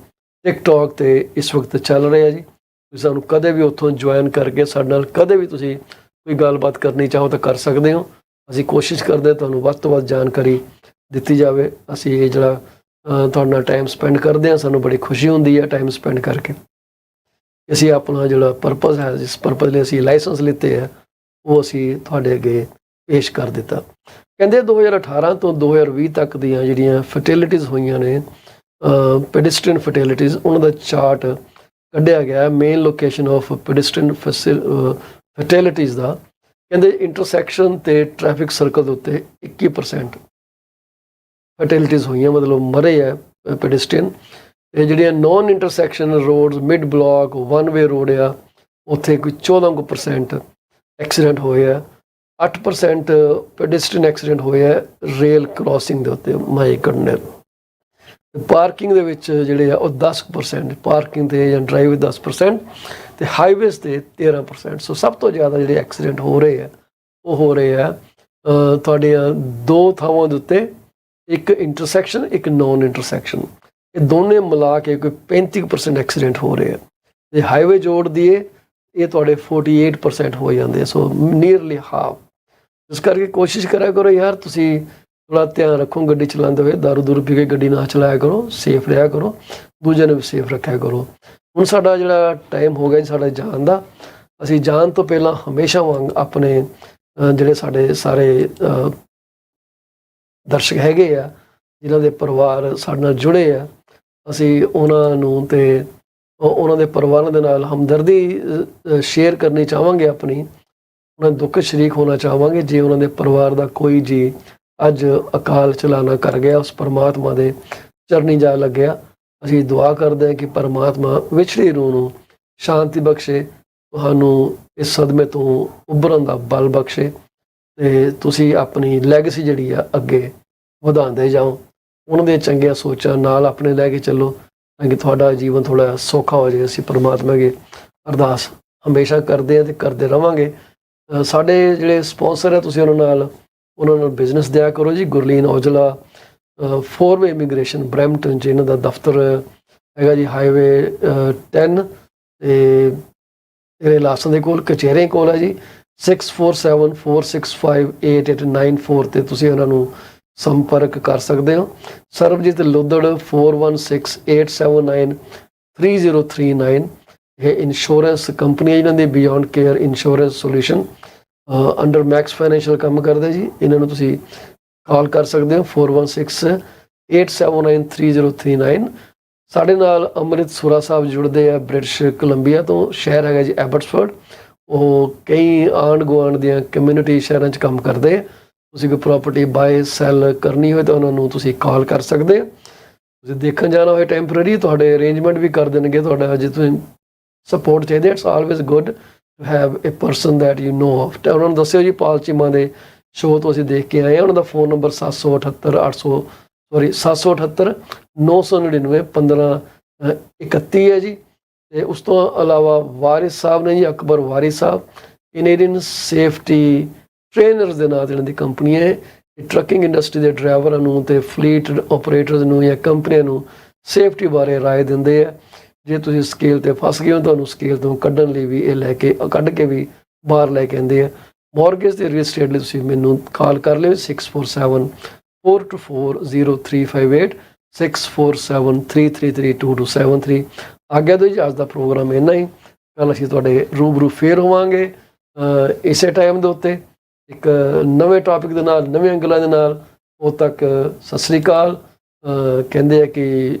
TikTok 'ਤੇ ਇਸ ਵਕਤ ਚੱਲ ਰਿਹਾ ਜੀ। ਤੁਸੀਂ ਸਾਨੂੰ ਕਦੇ ਵੀ ਉੱਥੋਂ ਜੁਆਇਨ ਕਰਕੇ ਸਾਡੇ ਨਾਲ ਕਦੇ ਵੀ ਤੁਸੀਂ ਕੋਈ ਗੱਲਬਾਤ ਕਰਨੀ ਚਾਹੋ ਤਾਂ ਕਰ ਸਕਦੇ ਹੋ। ਅਸੀਂ ਕੋਸ਼ਿਸ਼ ਕਰਦੇ ਹਾਂ ਤੁਹਾਨੂੰ ਵੱਧ ਤੋਂ ਵੱਧ ਜਾਣਕਾਰੀ ਦਿੱਤੀ ਜਾਵੇ। ਅਸੀਂ ਇਹ ਜਿਹੜਾ ਤੁਹਾਡੇ ਨਾਲ ਟਾਈਮ ਸਪੈਂਡ ਕਰਦੇ ਹਾਂ, ਸਾਨੂੰ ਬੜੀ ਖੁਸ਼ੀ ਹੁੰਦੀ ਹੈ ਟਾਈਮ ਸਪੈਂਡ ਕਰਕੇ। ਅਸੀਂ ਆਪਣਾ ਜਿਹੜਾ ਪਰਪਸ ਹੈ, ਜਿਸ ਪਰਪਸ ਲਈ ਅਸੀਂ ਲਾਇਸੈਂਸ ਲਿੱਤੇ ਹੈ, ਉਹ ਅਸੀਂ ਤੁਹਾਡੇ ਅੱਗੇ ਪੇਸ਼ ਕਰ ਦਿੱਤਾ। ਕਹਿੰਦੇ 2018 ਤੋਂ 2020 ਤੱਕ ਦੀਆਂ ਜਿਹੜੀਆਂ ਫਰਟੀਲਿਟੀਜ਼ ਹੋਈਆਂ ਨੇ, ਪੈਡਿਸਟਰੀਅਨ ਫਰਟੀਲਿਟੀਜ਼, ਉਹਨਾਂ ਦਾ ਚਾਰਟ ਕੱਢਿਆ ਗਿਆ। ਮੇਨ ਲੋਕੇਸ਼ਨ ਆਫ ਪੈਡਿਸਟਰੀਅਨ ਫਰਟੀਲਿਟੀਜ਼ ਦਾ ਕਹਿੰਦੇ ਇੰਟਰਸੈਕਸ਼ਨ ਤੇ ਟ੍ਰੈਫਿਕ ਸਰਕਲ ਦੇ ਉੱਤੇ 21% ਫਰਟੀਲਿਟੀਜ਼ ਹੋਈਆਂ, ਮਤਲਬ ਮਰੇ ਹੈ ਪੈਡਿਸਟਰੀਅਨ। ਤੇ ਜਿਹੜੀਆਂ non intersection roads, mid block, one way road ਆ, ਉੱਥੇ ਕੋਈ 14% ਐਕਸੀਡੈਂਟ ਹੋਏ ਆ। 8% ਪੈਡਿਸਟਰੀਅਨ ਐਕਸੀਡੈਂਟ ਹੋਏ ਆ ਰੇਲ ਕ੍ਰਾਸਿੰਗ ਦੇ ਉੱਤੇ। ਮਾਈ ਗੁੱਡਨੈਸ। ਪਾਰਕਿੰਗ ਦੇ ਵਿੱਚ ਜਿਹੜੇ ਆ ਉਹ 10%, ਪਾਰਕਿੰਗ 'ਤੇ ਜਾਂ ਡਰਾਈਵ 10%, ਅਤੇ ਹਾਈਵੇਜ਼ 'ਤੇ 13%। ਸੋ ਸਭ ਤੋਂ ਜ਼ਿਆਦਾ ਜਿਹੜੇ ਐਕਸੀਡੈਂਟ ਹੋ ਰਹੇ ਆ ਉਹ ਹੋ ਰਹੇ ਆ ਤੁਹਾਡੀਆਂ ਦੋ ਥਾਵਾਂ ਦੇ ਉੱਤੇ, ਇੱਕ ਇੰਟਰਸੈਕਸ਼ਨ, ਇੱਕ ਨੋਨ ਇੰਟਰਸੈਕਸ਼ਨ। ਇਹ ਦੋਨੇ ਮਿਲਾ ਕੇ ਕੋਈ 35% ਐਕਸੀਡੈਂਟ ਹੋ ਰਹੇ ਆ। ਜੇ ਹਾਈਵੇ ਜੋੜ ਦੀਏ ਇਹ ਤੁਹਾਡੇ 48% ਹੋ ਜਾਂਦੇ। ਸੋ ਨੀਅਰਲੀ ਹਾਫ। ਇਸ ਕਰਕੇ ਕੋਸ਼ਿਸ਼ ਕਰਿਆ ਕਰੋ ਯਾਰ, ਤੁਸੀਂ ਥੋੜ੍ਹਾ ਧਿਆਨ ਰੱਖੋ ਗੱਡੀ ਚਲਾਉਂਦੇ ਹੋਏ। ਦਾਰੂ ਦੂਰੂ ਪੀ ਕੇ ਗੱਡੀ ਨਾ ਚਲਾਇਆ ਕਰੋ, ਸੇਫ ਰਿਹਾ ਕਰੋ, ਦੂਜਿਆਂ ਨੂੰ ਵੀ ਸੇਫ ਰੱਖਿਆ ਕਰੋ। ਹੁਣ ਸਾਡਾ ਜਿਹੜਾ ਟਾਈਮ ਹੋ ਗਿਆ ਜੀ ਸਾਡਾ ਜਾਣ ਦਾ, ਅਸੀਂ ਜਾਣ ਤੋਂ ਪਹਿਲਾਂ ਹਮੇਸ਼ਾ ਵਾਂਗ ਆਪਣੇ ਜਿਹੜੇ ਸਾਡੇ ਸਾਰੇ ਦਰਸ਼ਕ ਹੈਗੇ ਆ, ਜਿਨ੍ਹਾਂ ਦੇ ਪਰਿਵਾਰ ਸਾਡੇ ਨਾਲ ਜੁੜੇ ਆ, ਅਸੀਂ ਉਹਨਾਂ ਨੂੰ ਤੇ ਉਹਨਾਂ ਦੇ ਪਰਿਵਾਰਾਂ ਦੇ ਨਾਲ ਹਮਦਰਦੀ ਸ਼ੇਅਰ ਕਰਨੀ ਚਾਹਾਂਗੇ ਆਪਣੀ। ਉਹਨਾਂ ਦੇ ਦੁੱਖ ਸ਼ਰੀਕ ਹੋਣਾ ਚਾਹਾਂਗੇ। ਜੇ ਉਹਨਾਂ ਦੇ ਪਰਿਵਾਰ ਦਾ ਕੋਈ ਜੀ ਅੱਜ ਅਕਾਲ ਚਲਾਣਾ ਕਰ ਗਿਆ, ਉਸ ਪਰਮਾਤਮਾ ਦੇ ਚਰਨੀ ਜਾ ਲੱਗਿਆ। ਅਸੀਂ ਦੁਆ ਕਰਦੇ ਹਾਂ ਕਿ ਪਰਮਾਤਮਾ ਵਿਛੜੀ ਰੂਹ ਨੂੰ ਸ਼ਾਂਤੀ ਬਖਸ਼ੇ, ਤੁਹਾਨੂੰ ਇਸ ਸਦਮੇ ਤੋਂ ਉੱਭਰਨ ਦਾ ਬਲ ਬਖਸ਼ੇ, ਅਤੇ ਤੁਸੀਂ ਆਪਣੀ ਲੈਗੇਸੀ ਜਿਹੜੀ ਆ ਅੱਗੇ ਵਧਾਉਂਦੇ ਜਾਓ। ਉਹਨਾਂ ਦੀਆਂ ਚੰਗੀਆਂ ਸੋਚਾਂ ਨਾਲ ਆਪਣੇ ਲੈ ਕੇ ਚੱਲੋ ਤਾਂ ਕਿ ਤੁਹਾਡਾ ਜੀਵਨ ਥੋੜ੍ਹਾ ਸੌਖਾ ਹੋ ਜਾਵੇ। ਅਸੀਂ ਪਰਮਾਤਮਾ ਅੱਗੇ ਅਰਦਾਸ ਹਮੇਸ਼ਾ ਕਰਦੇ ਹਾਂ ਅਤੇ ਕਰਦੇ ਰਹਾਂਗੇ। ਸਾਡੇ ਜਿਹੜੇ ਸਪੋਂਸਰ ਹੈ, ਤੁਸੀਂ ਉਹਨਾਂ ਨਾਲ ਬਿਜ਼ਨਸ ਦਿਆ ਕਰੋ ਜੀ। ਗੁਰਲੀਨ ਔਜਲਾ, 4ਵੇ ਇਮੀਗ੍ਰੇਸ਼ਨ, ਬਰੈਂਪਟਨ 'ਚ ਇਹਨਾਂ ਦਾ ਦਫ਼ਤਰ ਹੈਗਾ ਜੀ, ਹਾਈਵੇ 10 ਅਤੇ ਤੇਰੇ ਲਾਸਾਂ ਦੇ ਕੋਲ, ਕਚਹਿਰੇ ਕੋਲ ਹੈ ਜੀ। 6474658894 'ਤੇ ਤੁਸੀਂ ਉਹਨਾਂ ਨੂੰ ਸੰਪਰਕ ਕਰ ਸਕਦੇ ਹੋ। ਸਰਬਜੀਤ ਲੁੱਦੜ 4168793039। ਇਹ ਇੰਸ਼ੋਰੈਂਸ ਕੰਪਨੀ ਹੈ, ਇਹਨਾਂ ਦੀ beyond care insurance solution under Max financial ਕੰਮ ਕਰਦੇ ਜੀ। ਇਹਨਾਂ ਨੂੰ ਤੁਸੀਂ ਕਾਲ ਕਰ ਸਕਦੇ ਹੋ 4168793039। ਸਾਡੇ ਨਾਲ ਅੰਮ੍ਰਿਤ ਸੁਰਾ ਸਾਹਿਬ ਜੁੜਦੇ ਆ ਬ੍ਰਿਟਿਸ਼ ਕੋਲੰਬੀਆ ਤੋਂ, ਸ਼ਹਿਰ ਹੈਗਾ ਜੀ ਐਬਟਸਫੋਰਡ। ਉਹ ਕਈ ਆਂਢ ਗੁਆਂਢ ਦੀਆਂ ਕਮਿਊਨਿਟੀ ਸ਼ਹਿਰਾਂ 'ਚ ਕੰਮ ਕਰਦੇ ਆ। ਤੁਸੀਂ ਕੋਈ ਪ੍ਰਾਪਰਟੀ ਬਾਏ ਸੈਲ ਕਰਨੀ ਹੋਏ ਤਾਂ ਉਹਨਾਂ ਨੂੰ ਤੁਸੀਂ ਕਾਲ ਕਰ ਸਕਦੇ ਹੋ। ਤੁਸੀਂ ਦੇਖਣ ਜਾਣਾ ਹੋਏ ਟੈਂਪਰੇਰੀ, ਤੁਹਾਡੇ ਅਰੇਂਜਮੈਂਟ ਵੀ ਕਰ ਦੇਣਗੇ। ਤੁਹਾਡਾ ਜੇ ਤੁਸੀਂ ਸਪੋਰਟ ਚਾਹੀਦੇ, it's always good to have a person that you know of. ਤਾਂ ਉਹਨਾਂ ਨੂੰ ਦੱਸਿਓ ਜੀ ਪਾਲ ਚੀਮਾ ਦੇ ਸ਼ੋਅ ਤੋਂ ਅਸੀਂ ਦੇਖ ਕੇ ਆਏ ਹਾਂ। ਉਹਨਾਂ ਦਾ ਫ਼ੋਨ ਨੰਬਰ 778-1531 ਹੈ ਜੀ। ਤੇ ਉਸ ਤੋਂ ਇਲਾਵਾ ਵਾਰਿਸ ਸਾਹਿਬ ਨੇ ਜੀ, ਅਕਬਰ ਵਾਰਿਸ ਸਾਹਿਬ, ਕੈਨੇਡੀਅਨ ਸੇਫਟੀ ਟ੍ਰੇਨਰਸ ਦੇ ਨਾਂ 'ਤੇ ਇਹਨਾਂ ਦੀ ਕੰਪਨੀ ਹੈ। ਟਰੱਕਿੰਗ ਇੰਡਸਟਰੀ ਦੇ ਡਰਾਈਵਰਾਂ ਨੂੰ ਤੇ ਫਲੀਟ ਆਪਰੇਟਰਸ ਨੂੰ ਜਾਂ ਕੰਪਨੀਆਂ ਨੂੰ ਸੇਫਟੀ ਬਾਰੇ ਰਾਏ ਦਿੰਦੇ ਆ। ਜੇ ਤੁਸੀਂ ਸਕੇਲ 'ਤੇ ਫਸ ਗਏ ਹੋ, ਤੁਹਾਨੂੰ ਸਕੇਲ ਤੋਂ ਕੱਢਣ ਲਈ ਵੀ ਇਹ ਕੱਢ ਕੇ ਵੀ ਬਾਹਰ ਲੈ ਕੇ ਆਉਂਦੇ ਆ। ਮੌਰਗੇਜ ਤੇ ਰੀਅਲ estate ਲਈ ਤੁਸੀਂ ਮੈਨੂੰ ਕਾਲ ਕਰ ਲਿਓ 6474240358 6473332273। ਆਗਿਆ ਦਿਓ ਜੀ, ਅੱਜ ਦਾ ਪ੍ਰੋਗਰਾਮ ਇੰਨਾ ਹੀ। ਕੱਲ੍ਹ ਅਸੀਂ ਤੁਹਾਡੇ ਰੂਬਰੂ ਫੇਰ ਹੋਵਾਂਗੇ ਇਸੇ ਟਾਈਮ ਦੇ ਉੱਤੇ ਇੱਕ ਨਵੇਂ ਟੌਪਿਕ ਦੇ ਨਾਲ, ਨਵੀਆਂ ਗੱਲਾਂ ਦੇ ਨਾਲ। ਉਦੋਂ ਤੱਕ ਸਤਿ ਸ੍ਰੀ ਅਕਾਲ। ਕਹਿੰਦੇ ਆ ਕਿ